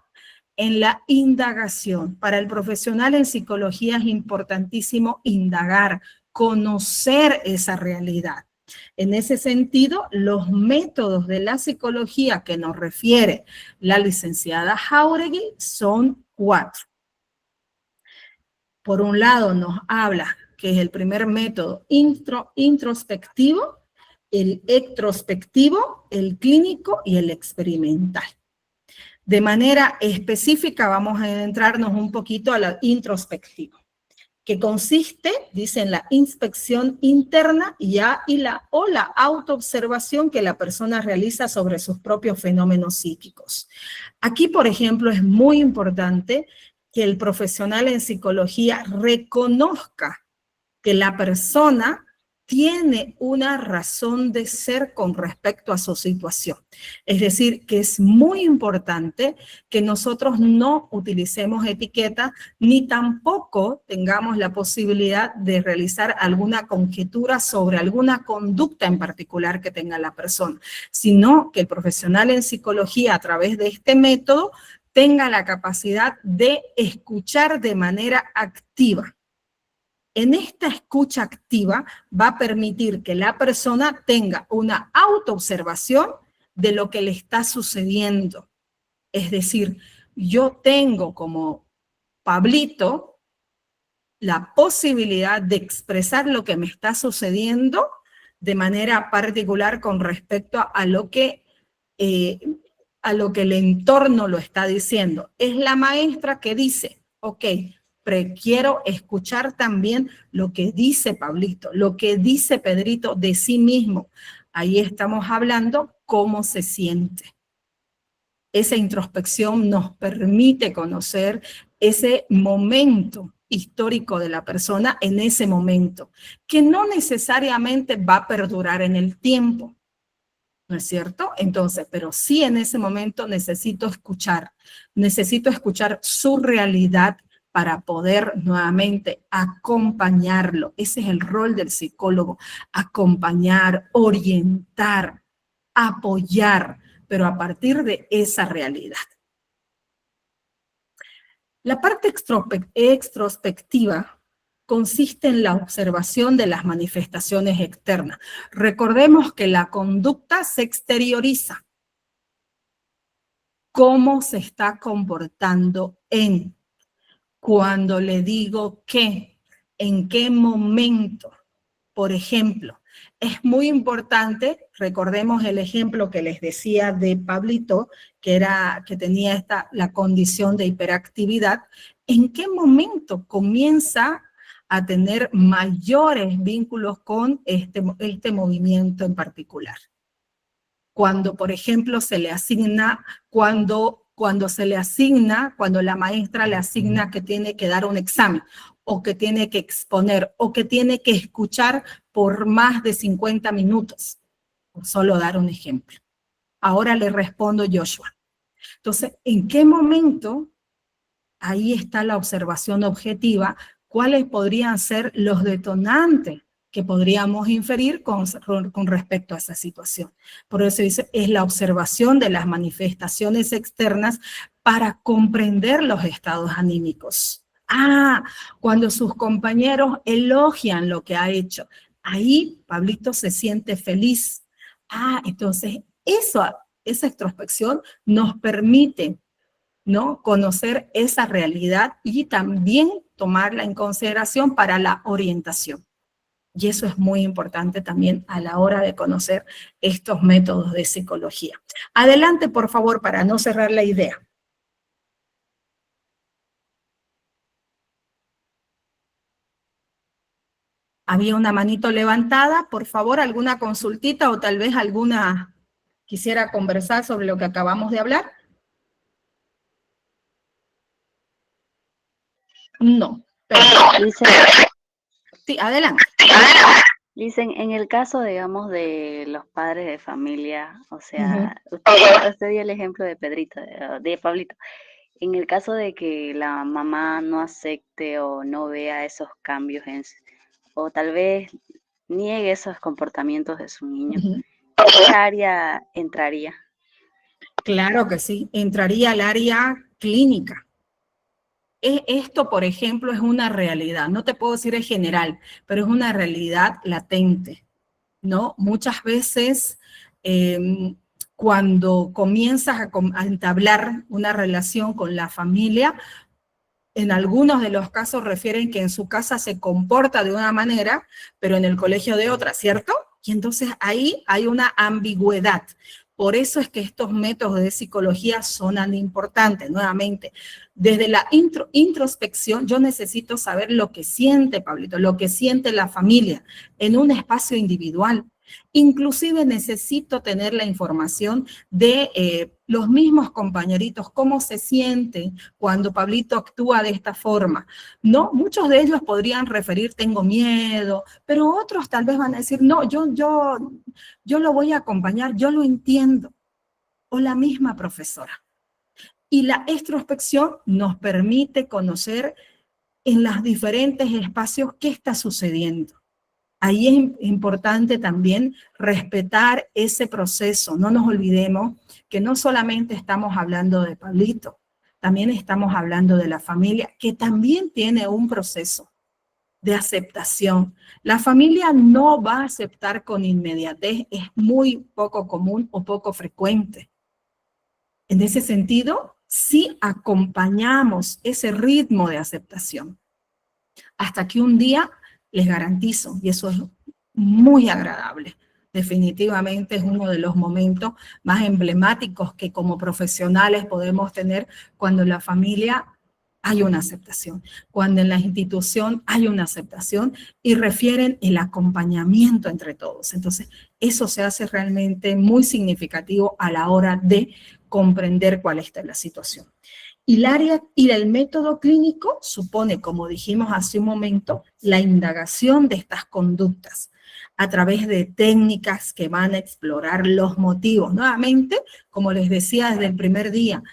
en la indagación. Para el profesional en psicología es importantísimo indagar, conocer esa realidad. En ese sentido, los métodos de la psicología que nos refiere la licenciada Jáuregui son 4. Por un lado nos habla que es el primer método introspectivo, el extrospectivo, el clínico y el experimental. De manera específica vamos a adentrarnos un poquito a la introspectiva, que consiste, dice, en la inspección interna y la autoobservación que la persona realiza sobre sus propios fenómenos psíquicos. Aquí, por ejemplo, es muy importante que el profesional en psicología reconozca que la persona tiene una razón de ser con respecto a su situación. Es decir, que es muy importante que nosotros no utilicemos etiquetas ni tampoco tengamos la posibilidad de realizar alguna conjetura sobre alguna conducta en particular que tenga la persona, sino que el profesional en psicología a través de este método tenga la capacidad de escuchar de manera activa. En esta escucha activa va a permitir que la persona tenga una autoobservación de lo que le está sucediendo. Es decir, yo tengo como Pablito la posibilidad de expresar lo que me está sucediendo de manera particular con respecto a lo que el entorno lo está diciendo. Es la maestra que dice, ok, quiero escuchar también lo que dice Pablito, lo que dice Pedrito de sí mismo. Ahí estamos hablando cómo se siente. Esa introspección nos permite conocer ese momento histórico de la persona en ese momento, que no necesariamente va a perdurar en el tiempo, ¿no es cierto? Entonces, pero sí en ese momento necesito escuchar su realidad para poder nuevamente acompañarlo. Ese es el rol del psicólogo, acompañar, orientar, apoyar, pero a partir de esa realidad. La parte extrospectiva consiste en la observación de las manifestaciones externas. Recordemos que la conducta se exterioriza. ¿Cómo se está comportando en? Cuando le digo qué, en qué momento. Por ejemplo, es muy importante, recordemos el ejemplo que les decía de Pablito, que tenía la condición de hiperactividad, ¿en qué momento comienza a tener mayores vínculos con este movimiento en particular? Cuando, por ejemplo, se le asigna, cuando la maestra le asigna que tiene que dar un examen, o que tiene que exponer, o que tiene que escuchar por más de 50 minutos. Por solo dar un ejemplo. Ahora le respondo Joshua. Entonces, ¿en qué momento? Ahí está la observación objetiva. ¿Cuáles podrían ser los detonantes que podríamos inferir con respecto a esa situación? Por eso dice, es la observación de las manifestaciones externas para comprender los estados anímicos. Cuando sus compañeros elogian lo que ha hecho, ahí Pablito se siente feliz. Entonces esa introspección nos permite, ¿no?, conocer esa realidad y también tomarla en consideración para la orientación. Y eso es muy importante también a la hora de conocer estos métodos de psicología. Adelante, por favor, para no cerrar la idea. Había una manito levantada, por favor, alguna consultita o tal vez alguna quisiera conversar sobre lo que acabamos de hablar. No. Dicen, sí, adelante. Dicen, en el caso, digamos, de los padres de familia, o sea, usted dio el ejemplo de Pedrito, de Pablito. En el caso de que la mamá no acepte o no vea esos cambios o tal vez niegue esos comportamientos de su niño, ¿qué área entraría? Claro que sí, entraría al área clínica. Esto, por ejemplo, es una realidad. No te puedo decir en general, pero es una realidad latente, ¿no? Muchas veces, cuando comienzas a entablar una relación con la familia, en algunos de los casos refieren que en su casa se comporta de una manera, pero en el colegio de otra, ¿cierto? Y entonces ahí hay una ambigüedad. Por eso es que estos métodos de psicología son tan importantes. Nuevamente, desde la introspección, yo necesito saber lo que siente Pablito, lo que siente la familia en un espacio individual. Inclusive necesito tener la información de los mismos compañeritos, cómo se sienten cuando Pablito actúa de esta forma. No, muchos de ellos podrían referir, tengo miedo, pero otros tal vez van a decir, no, yo lo voy a acompañar, yo lo entiendo. O la misma profesora. Y la extrospección nos permite conocer en los diferentes espacios qué está sucediendo. Ahí es importante también respetar ese proceso. No nos olvidemos que no solamente estamos hablando de Pablito, también estamos hablando de la familia, que también tiene un proceso de aceptación. La familia no va a aceptar con inmediatez, es muy poco común o poco frecuente. En ese sentido, sí acompañamos ese ritmo de aceptación. Hasta que un día, les garantizo, y eso es muy agradable, definitivamente es uno de los momentos más emblemáticos que como profesionales podemos tener cuando en la familia hay una aceptación, cuando en la institución hay una aceptación y refieren el acompañamiento entre todos. Entonces, eso se hace realmente muy significativo a la hora de comprender cuál está la situación. Y el método clínico supone, como dijimos hace un momento, la indagación de estas conductas a través de técnicas que van a explorar los motivos. Nuevamente, como les decía desde el primer día,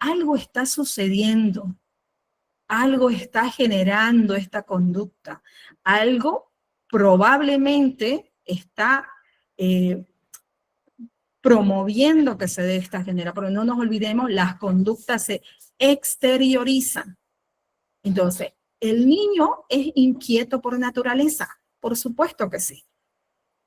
algo está sucediendo, algo está generando esta conducta, algo probablemente está promoviendo que se dé esta generación, pero no nos olvidemos, las conductas se exteriorizan. Entonces, ¿el niño es inquieto por naturaleza? Por supuesto que sí.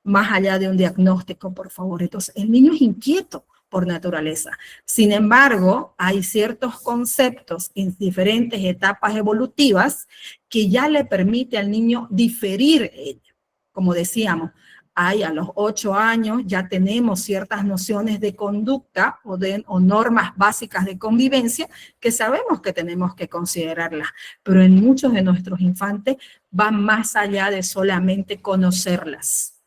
Más allá de un diagnóstico, por favor. Entonces, el niño es inquieto por naturaleza. Sin embargo, hay ciertos conceptos en diferentes etapas evolutivas que ya le permite al niño diferir ello. Como decíamos, a los 8 años ya tenemos ciertas nociones de conducta o normas básicas de convivencia que sabemos que tenemos que considerarlas, pero en muchos de nuestros infantes van más allá de solamente conocerlas.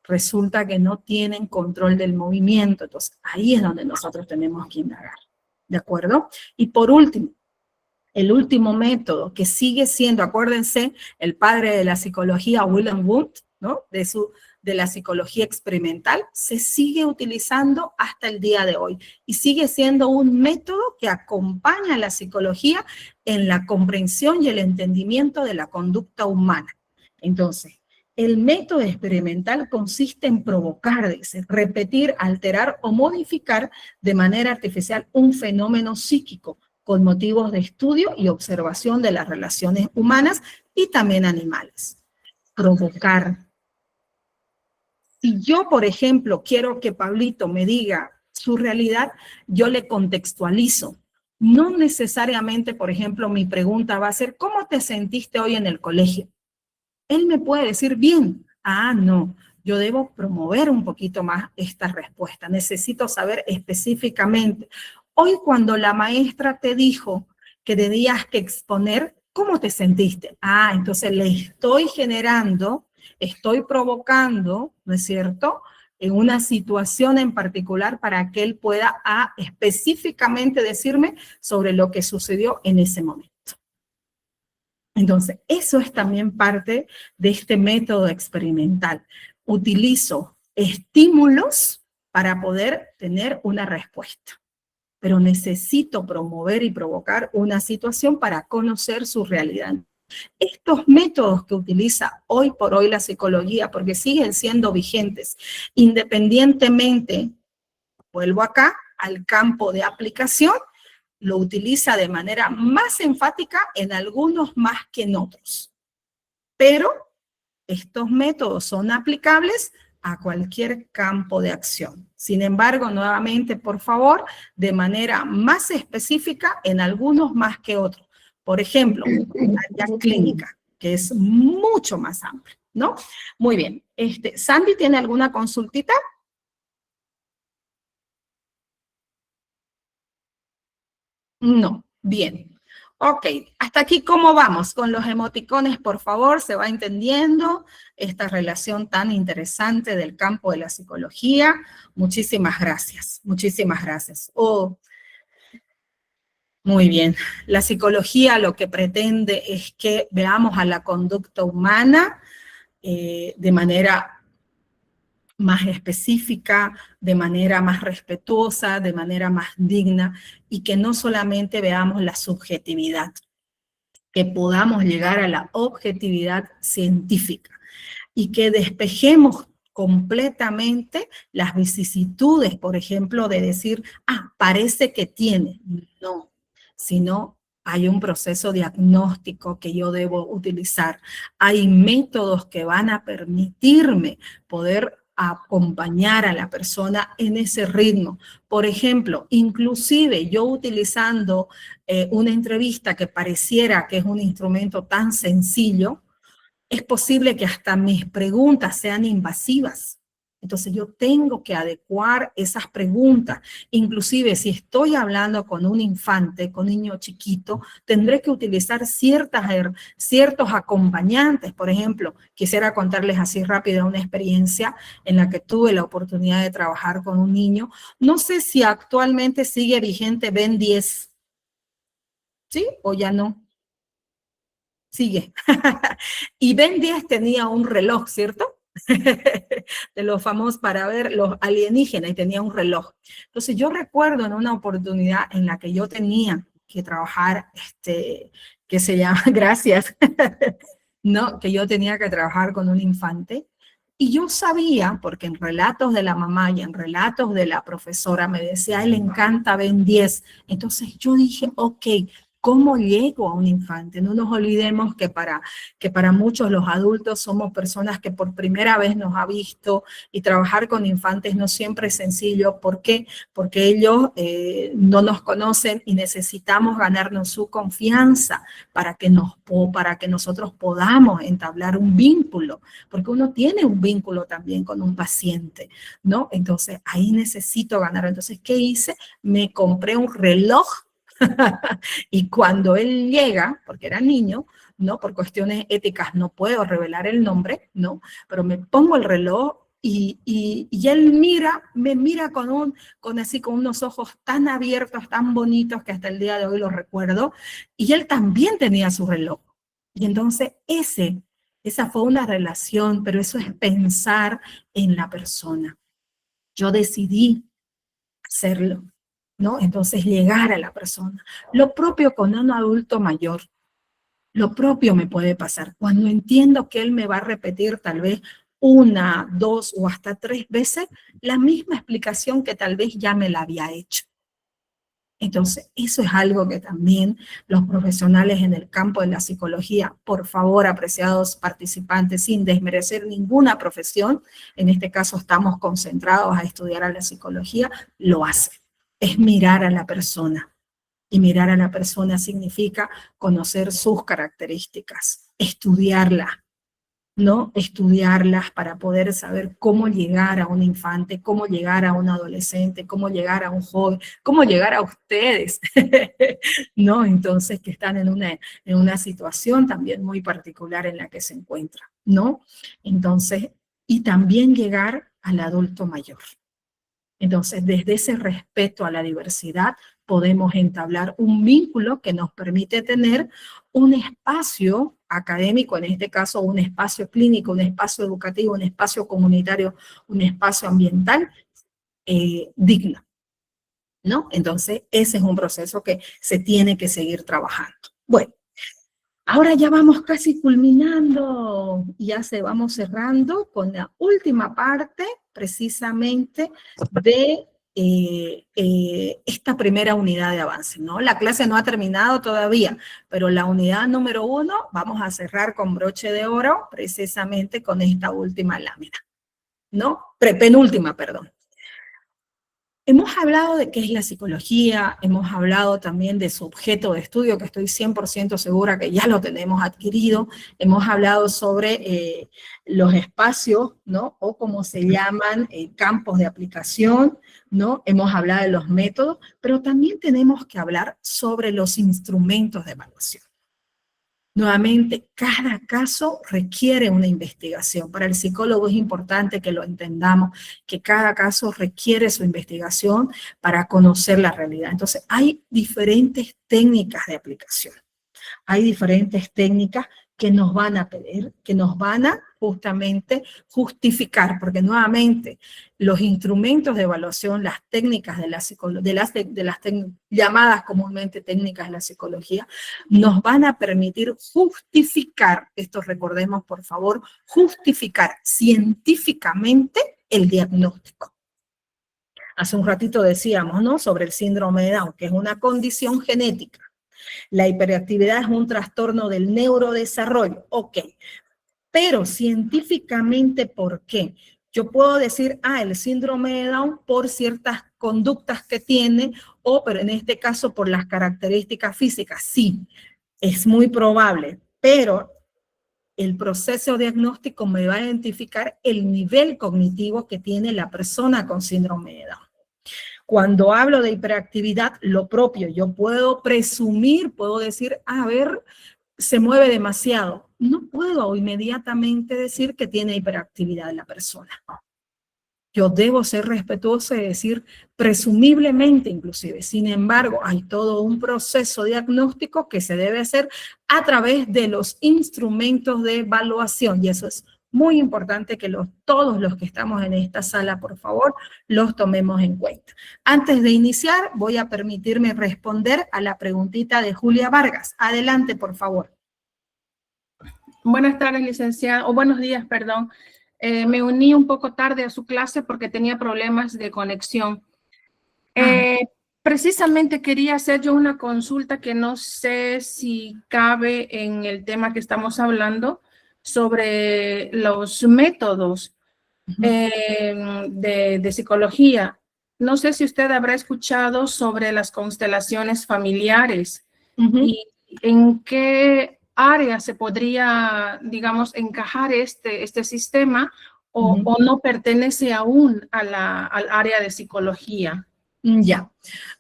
Resulta que no tienen control del movimiento, entonces ahí es donde nosotros tenemos que indagar, ¿de acuerdo? Y por último, el último método que sigue siendo, acuérdense, el padre de la psicología, William Wundt, ¿no? De la psicología experimental, se sigue utilizando hasta el día de hoy y sigue siendo un método que acompaña a la psicología en la comprensión y el entendimiento de la conducta humana. Entonces, el método experimental consiste en provocar, dice, repetir, alterar o modificar de manera artificial un fenómeno psíquico con motivos de estudio y observación de las relaciones humanas y también animales. Provocar. Si yo, por ejemplo, quiero que Pablito me diga su realidad, yo le contextualizo. No necesariamente, por ejemplo, mi pregunta va a ser, ¿cómo te sentiste hoy en el colegio? Él me puede decir, bien. Ah, no, yo debo promover un poquito más esta respuesta. Necesito saber específicamente. Hoy cuando la maestra te dijo que tenías que exponer, ¿cómo te sentiste? Ah, entonces le estoy generando, estoy provocando, ¿no es cierto?, en una situación en particular para que él pueda específicamente decirme sobre lo que sucedió en ese momento. Entonces, eso es también parte de este método experimental. Utilizo estímulos para poder tener una respuesta, pero necesito promover y provocar una situación para conocer su realidad. Estos métodos que utiliza hoy por hoy la psicología, porque siguen siendo vigentes, independientemente, vuelvo acá, al campo de aplicación, lo utiliza de manera más enfática en algunos más que en otros. Pero estos métodos son aplicables a cualquier campo de acción. Sin embargo, nuevamente, por favor, de manera más específica en algunos más que otros. Por ejemplo, la área clínica, que es mucho más amplia, ¿no? Muy bien. ¿Sandy tiene alguna consultita? No. Bien. Ok, hasta aquí, ¿cómo vamos? Con los emoticones, por favor, se va entendiendo esta relación tan interesante del campo de la psicología. Muchísimas gracias, muchísimas gracias. Oh, muy bien. La psicología lo que pretende es que veamos a la conducta humana de manera más específica, de manera más respetuosa, de manera más digna, y que no solamente veamos la subjetividad, que podamos llegar a la objetividad científica, y que despejemos completamente las vicisitudes, por ejemplo, de decir, ah, parece que tiene. No, sino hay un proceso diagnóstico que yo debo utilizar. Hay métodos que van a permitirme poder acompañar a la persona en ese ritmo. Por ejemplo, inclusive yo utilizando una entrevista que pareciera que es un instrumento tan sencillo, es posible que hasta mis preguntas sean invasivas. Entonces yo tengo que adecuar esas preguntas. Inclusive si estoy hablando con un infante, con un niño chiquito, tendré que utilizar ciertos acompañantes. Por ejemplo, quisiera contarles así rápido una experiencia en la que tuve la oportunidad de trabajar con un niño. No sé si actualmente sigue vigente Ben 10. ¿Sí? ¿O ya no? Sigue. Y Ben 10 tenía un reloj, ¿cierto? De los famosos para ver los alienígenas, y tenía un reloj. Entonces yo recuerdo en una oportunidad en la que yo tenía que trabajar, que se llama, gracias, no, que yo tenía que trabajar con un infante. Y yo sabía, porque en relatos de la mamá y en relatos de la profesora me decía, a él le encanta Ben 10. Entonces yo dije, ok, ¿cómo llego a un infante? No nos olvidemos que para muchos los adultos somos personas que por primera vez nos ha visto, y trabajar con infantes no siempre es sencillo. ¿Por qué? Porque ellos no nos conocen y necesitamos ganarnos su confianza para que nosotros podamos entablar un vínculo, porque uno tiene un vínculo también con un paciente, ¿no? Entonces ahí necesito ganar. Entonces, ¿qué hice? Me compré un reloj. Y cuando él llega, porque era niño, ¿no? Por cuestiones éticas no puedo revelar el nombre, ¿no? Pero me pongo el reloj y él me mira con unos ojos tan abiertos, tan bonitos, que hasta el día de hoy lo recuerdo. Y él también tenía su reloj. Y entonces esa fue una relación, pero eso es pensar en la persona. Yo decidí hacerlo, ¿no? Entonces llegar a la persona. Lo propio con un adulto mayor. Lo propio me puede pasar. Cuando entiendo que él me va a repetir tal vez 1, 2 o hasta 3 veces la misma explicación que tal vez ya me la había hecho. Entonces, eso es algo que también los profesionales en el campo de la psicología, por favor, apreciados participantes, sin desmerecer ninguna profesión, en este caso estamos concentrados a estudiar a la psicología, lo hacen. Es mirar a la persona. Y mirar a la persona significa conocer sus características, estudiarla, ¿no? Estudiarlas para poder saber cómo llegar a un infante, cómo llegar a un adolescente, cómo llegar a un joven, cómo llegar a ustedes, ¿no? Entonces, que están en una situación también muy particular en la que se encuentran, ¿no? Entonces, y también llegar al adulto mayor. Entonces, desde ese respeto a la diversidad, podemos entablar un vínculo que nos permite tener un espacio académico, en este caso un espacio clínico, un espacio educativo, un espacio comunitario, un espacio ambiental digno, ¿no? Entonces, ese es un proceso que se tiene que seguir trabajando. Bueno, ahora ya vamos casi culminando, ya vamos cerrando con la última parte, precisamente, de esta primera unidad de avance, ¿no? La clase no ha terminado todavía, pero la unidad número 1 vamos a cerrar con broche de oro, precisamente con esta última lámina, ¿no? Penúltima, perdón. Hemos hablado de qué es la psicología, hemos hablado también de su objeto de estudio, que estoy 100% segura que ya lo tenemos adquirido, hemos hablado sobre los espacios, ¿no? O como se llaman, campos de aplicación, ¿no? Hemos hablado de los métodos, pero también tenemos que hablar sobre los instrumentos de evaluación. Nuevamente, cada caso requiere una investigación. Para el psicólogo es importante que lo entendamos, que cada caso requiere su investigación para conocer la realidad. Entonces, hay diferentes técnicas de aplicación. Hay diferentes técnicas que nos van a pedir, que nos van a justamente justificar, porque nuevamente los instrumentos de evaluación, las técnicas de la psicología, llamadas comúnmente técnicas de la psicología, nos van a permitir justificar, esto recordemos por favor, justificar científicamente el diagnóstico. Hace un ratito decíamos, ¿no?, sobre el síndrome de Down, que es una condición genética. La hiperactividad es un trastorno del neurodesarrollo. Ok, pero científicamente, ¿por qué? Yo puedo decir, el síndrome de Down por ciertas conductas que tiene, pero en este caso por las características físicas. Sí, es muy probable, pero el proceso diagnóstico me va a identificar el nivel cognitivo que tiene la persona con síndrome de Down. Cuando hablo de hiperactividad, lo propio, yo puedo presumir, puedo decir, se mueve demasiado. No puedo inmediatamente decir que tiene hiperactividad la persona. Yo debo ser respetuoso y decir presumiblemente inclusive. Sin embargo, hay todo un proceso diagnóstico que se debe hacer a través de los instrumentos de evaluación, y eso es muy importante que todos los que estamos en esta sala, por favor, los tomemos en cuenta. Antes de iniciar, voy a permitirme responder a la preguntita de Julia Vargas. Adelante, por favor. Buenas tardes, licenciada, o buenos días, perdón. Me uní un poco tarde a su clase porque tenía problemas de conexión. Precisamente quería hacer yo una consulta que no sé si cabe en el tema que estamos hablando sobre los métodos de psicología. No sé si usted habrá escuchado sobre las constelaciones familiares y en qué área se podría, digamos, encajar este sistema o no pertenece aún al área de psicología. Ya,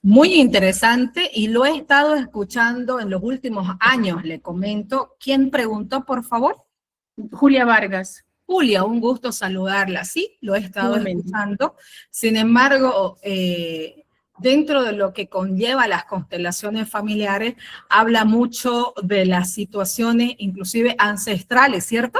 muy interesante y lo he estado escuchando en los últimos años, le comento. ¿Quién preguntó, por favor? Julia Vargas. Julia, un gusto saludarla. Sí, lo he estado escuchando. Sin embargo, dentro de lo que conlleva las constelaciones familiares, habla mucho de las situaciones, inclusive ancestrales, ¿cierto?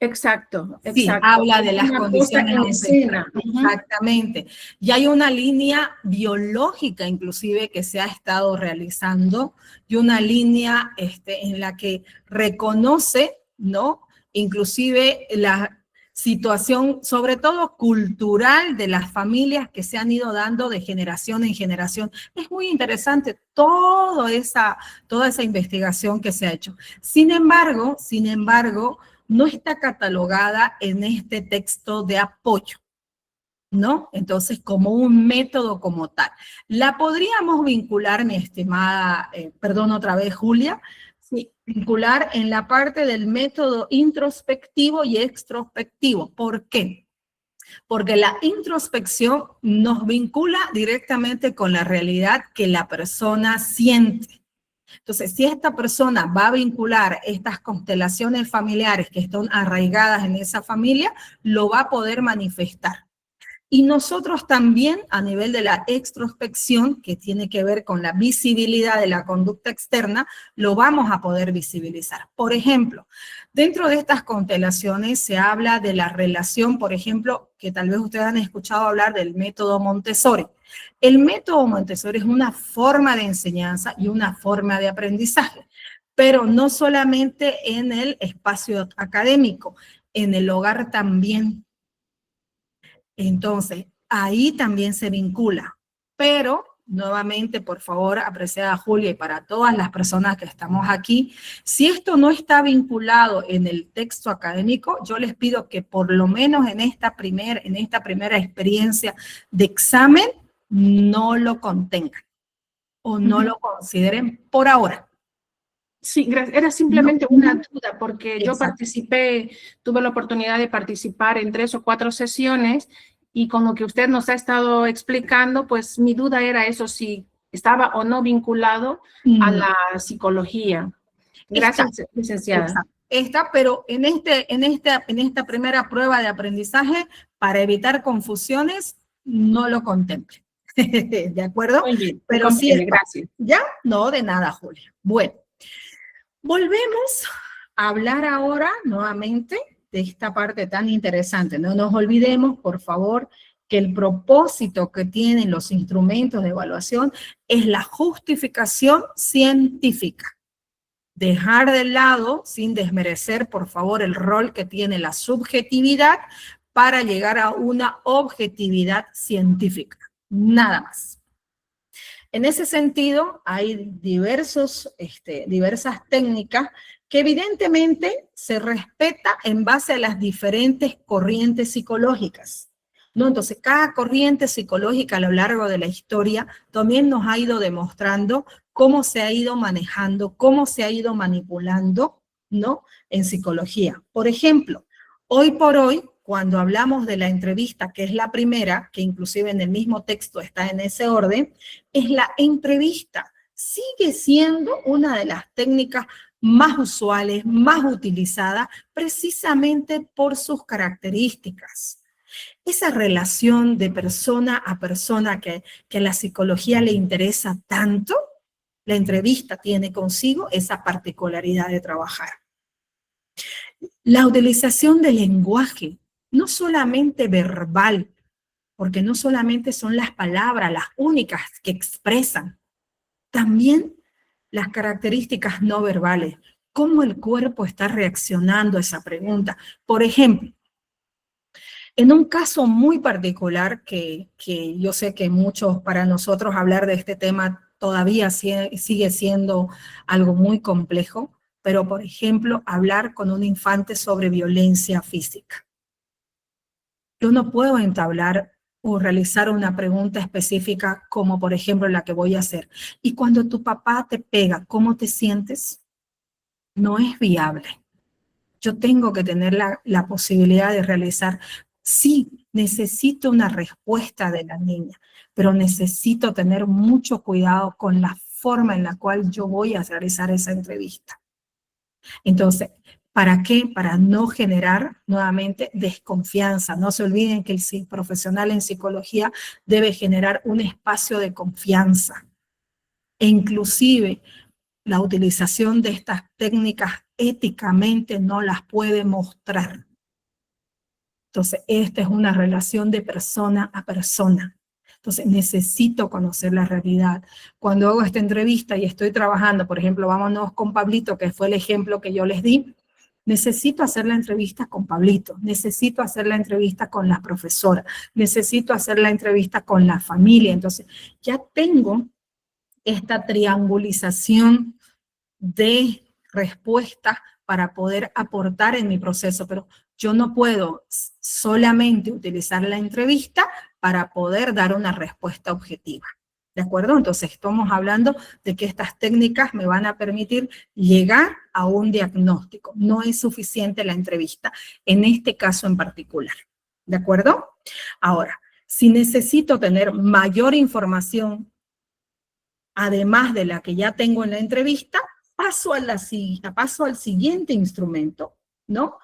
Exacto, exacto. Sí, habla de las condiciones ancestrales. Exactamente. Y hay una línea biológica, inclusive, que se ha estado realizando, y una línea en la que reconoce, ¿no? Inclusive la situación, sobre todo cultural, de las familias que se han ido dando de generación en generación. Es muy interesante toda esa investigación que se ha hecho. Sin embargo, no está catalogada en este texto de apoyo, ¿no? Entonces, como un método como tal. ¿La podríamos vincular, mi estimada, perdón otra vez, Julia? Sí, vincular en la parte del método introspectivo y extrospectivo. ¿Por qué? Porque la introspección nos vincula directamente con la realidad que la persona siente. Entonces, si esta persona va a vincular estas constelaciones familiares que están arraigadas en esa familia, lo va a poder manifestar. Y nosotros también, a nivel de la extrospección, que tiene que ver con la visibilidad de la conducta externa, lo vamos a poder visibilizar. Por ejemplo, dentro de estas constelaciones se habla de la relación, por ejemplo, que tal vez ustedes han escuchado hablar del método Montessori. El método Montessori es una forma de enseñanza y una forma de aprendizaje, pero no solamente en el espacio académico, en el hogar también. Entonces, ahí también se vincula, pero nuevamente, por favor, apreciada Julia, y para todas las personas que estamos aquí, si esto no está vinculado en el texto académico, yo les pido que por lo menos en esta primera experiencia de examen, no lo contengan o no lo consideren por ahora. Sí, gracias. Era simplemente una duda porque yo tuve la oportunidad de participar en 3 o 4 sesiones y con lo que usted nos ha estado explicando, pues mi duda era eso, si estaba o no vinculado a la psicología. Gracias, licenciada. Está, pero en esta primera prueba de aprendizaje, para evitar confusiones, no lo contemple. ¿De acuerdo? Muy bien, pero sí, gracias. ¿Ya? No, de nada, Julia. Bueno. Volvemos a hablar ahora nuevamente de esta parte tan interesante. No nos olvidemos, por favor, que el propósito que tienen los instrumentos de evaluación es la justificación científica. Dejar de lado, sin desmerecer, por favor, el rol que tiene la subjetividad para llegar a una objetividad científica. Nada más. En ese sentido, hay diversas técnicas que evidentemente se respeta en base a las diferentes corrientes psicológicas, ¿no? Entonces, cada corriente psicológica a lo largo de la historia también nos ha ido demostrando cómo se ha ido manejando, cómo se ha ido manipulando, ¿no? En psicología. Por ejemplo, hoy por hoy, cuando hablamos de la entrevista, que es la primera, que inclusive en el mismo texto está en ese orden, es la entrevista. Sigue siendo una de las técnicas más usuales, más utilizadas, precisamente por sus características. Esa relación de persona a persona que a la psicología le interesa tanto, la entrevista tiene consigo esa particularidad de trabajar. La utilización del lenguaje, no solamente verbal, porque no solamente son las palabras las únicas que expresan, también las características no verbales, cómo el cuerpo está reaccionando a esa pregunta. Por ejemplo, en un caso muy particular que yo sé que muchos, para nosotros hablar de este tema todavía sigue siendo algo muy complejo, pero por ejemplo, hablar con un infante sobre violencia física. Yo no puedo entablar o realizar una pregunta específica como por ejemplo la que voy a hacer. Y cuando tu papá te pega, ¿cómo te sientes? No es viable. Yo tengo que tener la posibilidad de realizar, sí, necesito una respuesta de la niña, pero necesito tener mucho cuidado con la forma en la cual yo voy a realizar esa entrevista. Entonces, ¿para qué? Para no generar nuevamente desconfianza. No se olviden que el profesional en psicología debe generar un espacio de confianza. E inclusive, la utilización de estas técnicas éticamente no las puede mostrar. Entonces, esta es una relación de persona a persona. Entonces, necesito conocer la realidad. Cuando hago esta entrevista y estoy trabajando, por ejemplo, vámonos con Pablito, que fue el ejemplo que yo les di, necesito hacer la entrevista con Pablito, necesito hacer la entrevista con la profesora, necesito hacer la entrevista con la familia. Entonces, ya tengo esta triangulización de respuestas para poder aportar en mi proceso, pero yo no puedo solamente utilizar la entrevista para poder dar una respuesta objetiva. ¿De acuerdo? Entonces estamos hablando de que estas técnicas me van a permitir llegar a un diagnóstico. No es suficiente la entrevista en este caso en particular. ¿De acuerdo? Ahora, si necesito tener mayor información, además de la que ya tengo en la entrevista, paso al siguiente instrumento, ¿no?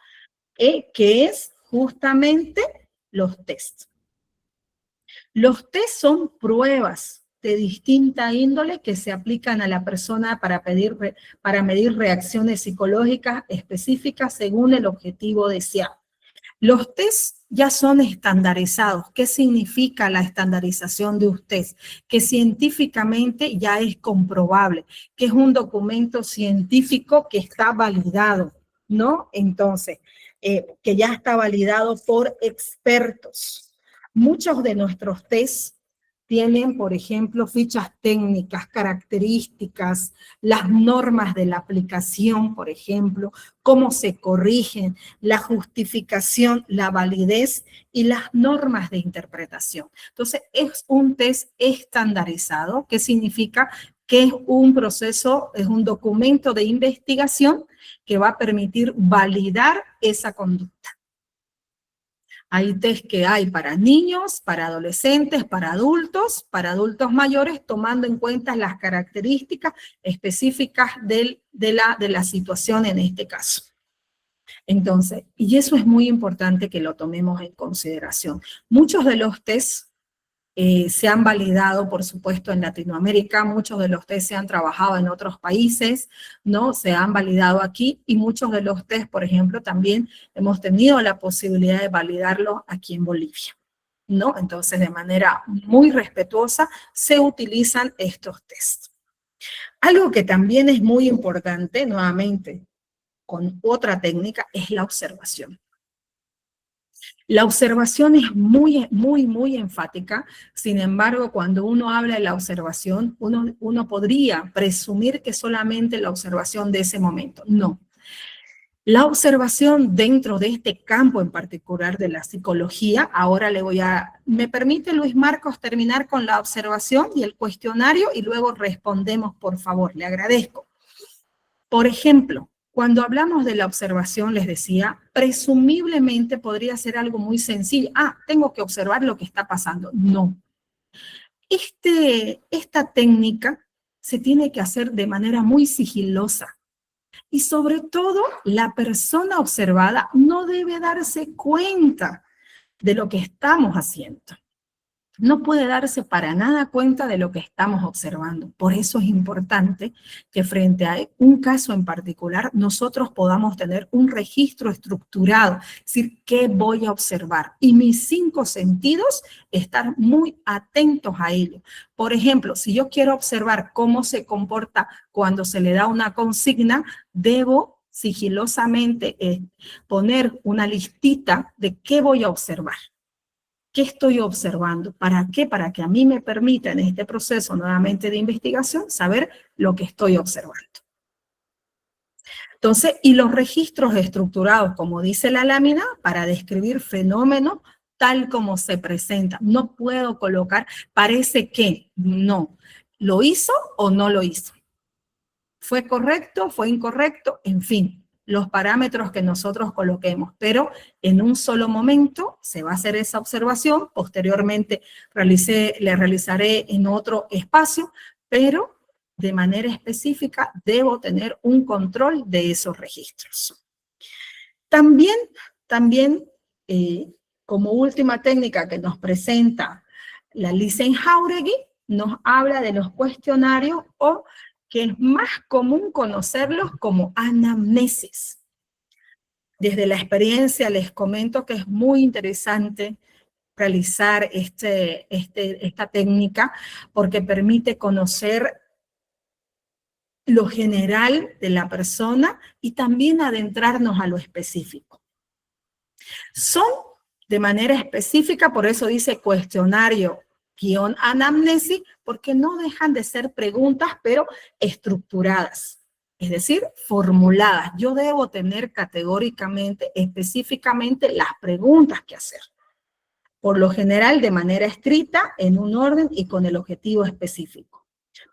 Que es justamente los tests. Los tests son pruebas de distinta índole que se aplican a la persona para medir reacciones psicológicas específicas según el objetivo deseado. Los tests ya son estandarizados. ¿Qué significa la estandarización de un test? Que científicamente ya es comprobable, que es un documento científico que está validado, ¿no? Entonces, que ya está validado por expertos. Muchos de nuestros tests tienen, por ejemplo, fichas técnicas, características, las normas de la aplicación, por ejemplo, cómo se corrigen, la justificación, la validez y las normas de interpretación. Entonces, es un test estandarizado, que significa que es un proceso, es un documento de investigación que va a permitir validar esa conducta. Hay test que hay para niños, para adolescentes, para adultos mayores, tomando en cuenta las características específicas de la situación en este caso. Entonces, y eso es muy importante que lo tomemos en consideración. Muchos de los tests se han validado, por supuesto, en Latinoamérica, muchos de los test se han trabajado en otros países, ¿no? Se han validado aquí, y muchos de los test, por ejemplo, también hemos tenido la posibilidad de validarlos aquí en Bolivia, ¿no? Entonces, de manera muy respetuosa, se utilizan estos tests. Algo que también es muy importante, nuevamente, con otra técnica, es la observación. La observación es muy enfática. Sin embargo, cuando uno habla de la observación, uno podría presumir que solamente la observación de ese momento. No. La observación dentro de este campo en particular de la psicología, ahora ¿me permite Luis Marcos terminar con la observación y el cuestionario y luego respondemos, por favor? Le agradezco. Por ejemplo, cuando hablamos de la observación, les decía, presumiblemente podría ser algo muy sencillo. Tengo que observar lo que está pasando. No. Esta técnica se tiene que hacer de manera muy sigilosa. Y sobre todo, la persona observada no debe darse cuenta de lo que estamos haciendo. no puede darse para nada cuenta de lo que estamos observando. Por eso es importante que frente a un caso en particular nosotros podamos tener un registro estructurado, es decir, ¿qué voy a observar? Y mis 5 sentidos, estar muy atentos a ello. Por ejemplo, si yo quiero observar cómo se comporta cuando se le da una consigna, debo sigilosamente poner una listita de qué voy a observar. ¿Qué estoy observando? ¿Para qué? Para que a mí me permita en este proceso nuevamente de investigación saber lo que estoy observando. Entonces, y los registros estructurados, como dice la lámina, para describir fenómenos tal como se presentan. No puedo colocar, parece que, no. ¿Lo hizo o no lo hizo? ¿Fue correcto? ¿Fue incorrecto? En fin, los parámetros que nosotros coloquemos, pero en un solo momento se va a hacer esa observación, posteriormente le realizaré en otro espacio, pero de manera específica debo tener un control de esos registros. También como última técnica que nos presenta la Listen-Jauregui, nos habla de los cuestionarios o que es más común conocerlos como anamnesis. Desde la experiencia les comento que es muy interesante realizar esta técnica porque permite conocer lo general de la persona y también adentrarnos a lo específico. Son de manera específica, por eso dice cuestionario _anamnesis, porque no dejan de ser preguntas, pero estructuradas, es decir, formuladas. Yo debo tener categóricamente, específicamente, las preguntas que hacer. Por lo general, de manera escrita, en un orden y con el objetivo específico,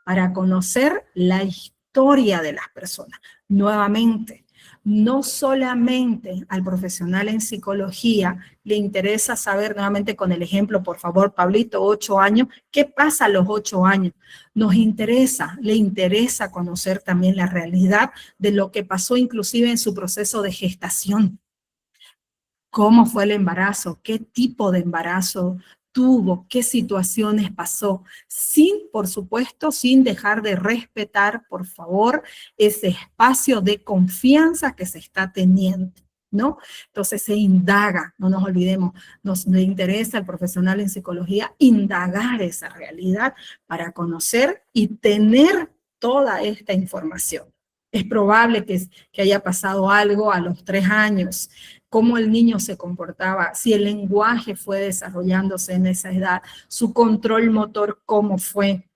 para conocer la historia de las personas. Nuevamente, no solamente al profesional en psicología le interesa saber, nuevamente con el ejemplo, por favor, Pablito, 8 años, ¿qué pasa a los 8 años? Le interesa conocer también la realidad de lo que pasó inclusive en su proceso de gestación. ¿Cómo fue el embarazo? ¿Qué tipo de embarazo tuvo? ¿Qué situaciones pasó? Por supuesto, sin dejar de respetar, por favor, ese espacio de confianza que se está teniendo, ¿no? Entonces se indaga, no nos olvidemos, nos interesa al profesional en psicología indagar esa realidad para conocer y tener toda esta información. Es probable que haya pasado algo a los 3 años, cómo el niño se comportaba, si el lenguaje fue desarrollándose en esa edad, su control motor cómo fue,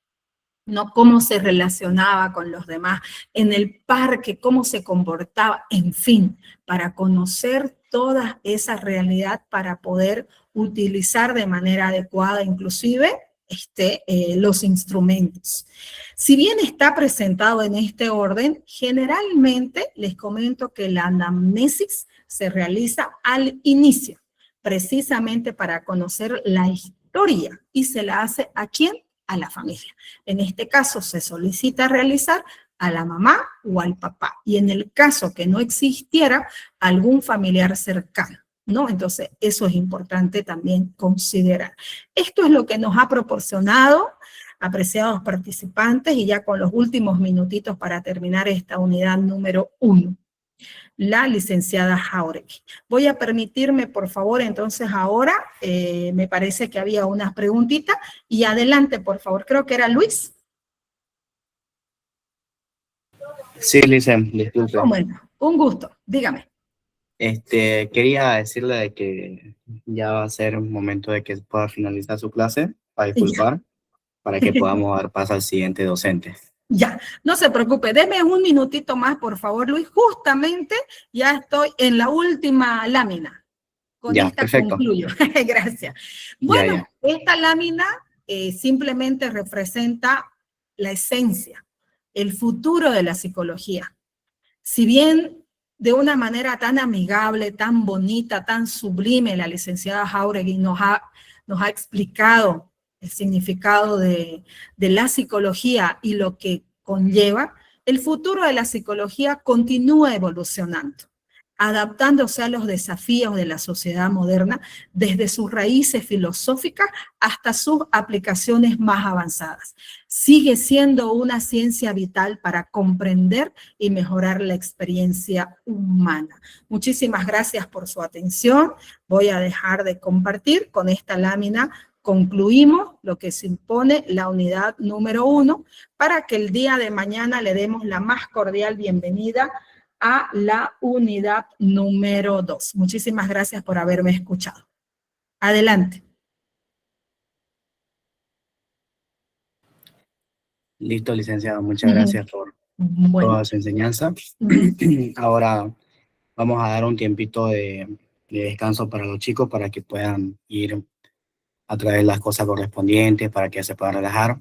¿no? Cómo se relacionaba con los demás, en el parque, cómo se comportaba, en fin, para conocer toda esa realidad para poder utilizar de manera adecuada, inclusive, los instrumentos. Si bien está presentado en este orden, generalmente les comento que la anamnesis se realiza al inicio, precisamente para conocer la historia, y se la hace ¿a quién? A la familia. En este caso se solicita realizar a la mamá o al papá, y en el caso que no existiera, algún familiar cercano, ¿no? Entonces, eso es importante también considerar. Esto es lo que nos ha proporcionado, apreciados participantes, y ya con los últimos minutitos para terminar esta unidad número 1. La licenciada Jauregui. Voy a permitirme, por favor, entonces ahora, me parece que había unas preguntitas, y adelante, por favor, creo que era Luis. Sí, Licen, disculpe. Bueno, un gusto, dígame. Quería decirle de que ya va a ser un momento de que pueda finalizar su clase, para disculpar, para que podamos dar paso al siguiente docente. Ya, no se preocupe, deme un minutito más, por favor, Luis. Justamente ya estoy en la última lámina. Con Ya, esta perfecto. concluyo. Gracias. Bueno, Ya. esta lámina simplemente representa la esencia, el futuro de la psicología. Si bien de una manera tan amigable, tan bonita, tan sublime, la licenciada Jauregui nos ha explicado el significado de la psicología y lo que conlleva, el futuro de la psicología continúa evolucionando. adaptándose a los desafíos de la sociedad moderna desde sus raíces filosóficas hasta sus aplicaciones más avanzadas. Sigue siendo una ciencia vital para comprender y mejorar la experiencia humana. Muchísimas gracias por su atención. Voy a dejar de compartir. Con esta lámina concluimos lo que se impone la unidad número 1 para que el día de mañana le demos la más cordial bienvenida a la unidad número 2. Muchísimas gracias por haberme escuchado. Adelante. Listo, licenciado. Muchas gracias por toda su enseñanza. Ahora vamos a dar un tiempito de descanso para los chicos para que puedan ir a traer las cosas correspondientes, para que se puedan relajar.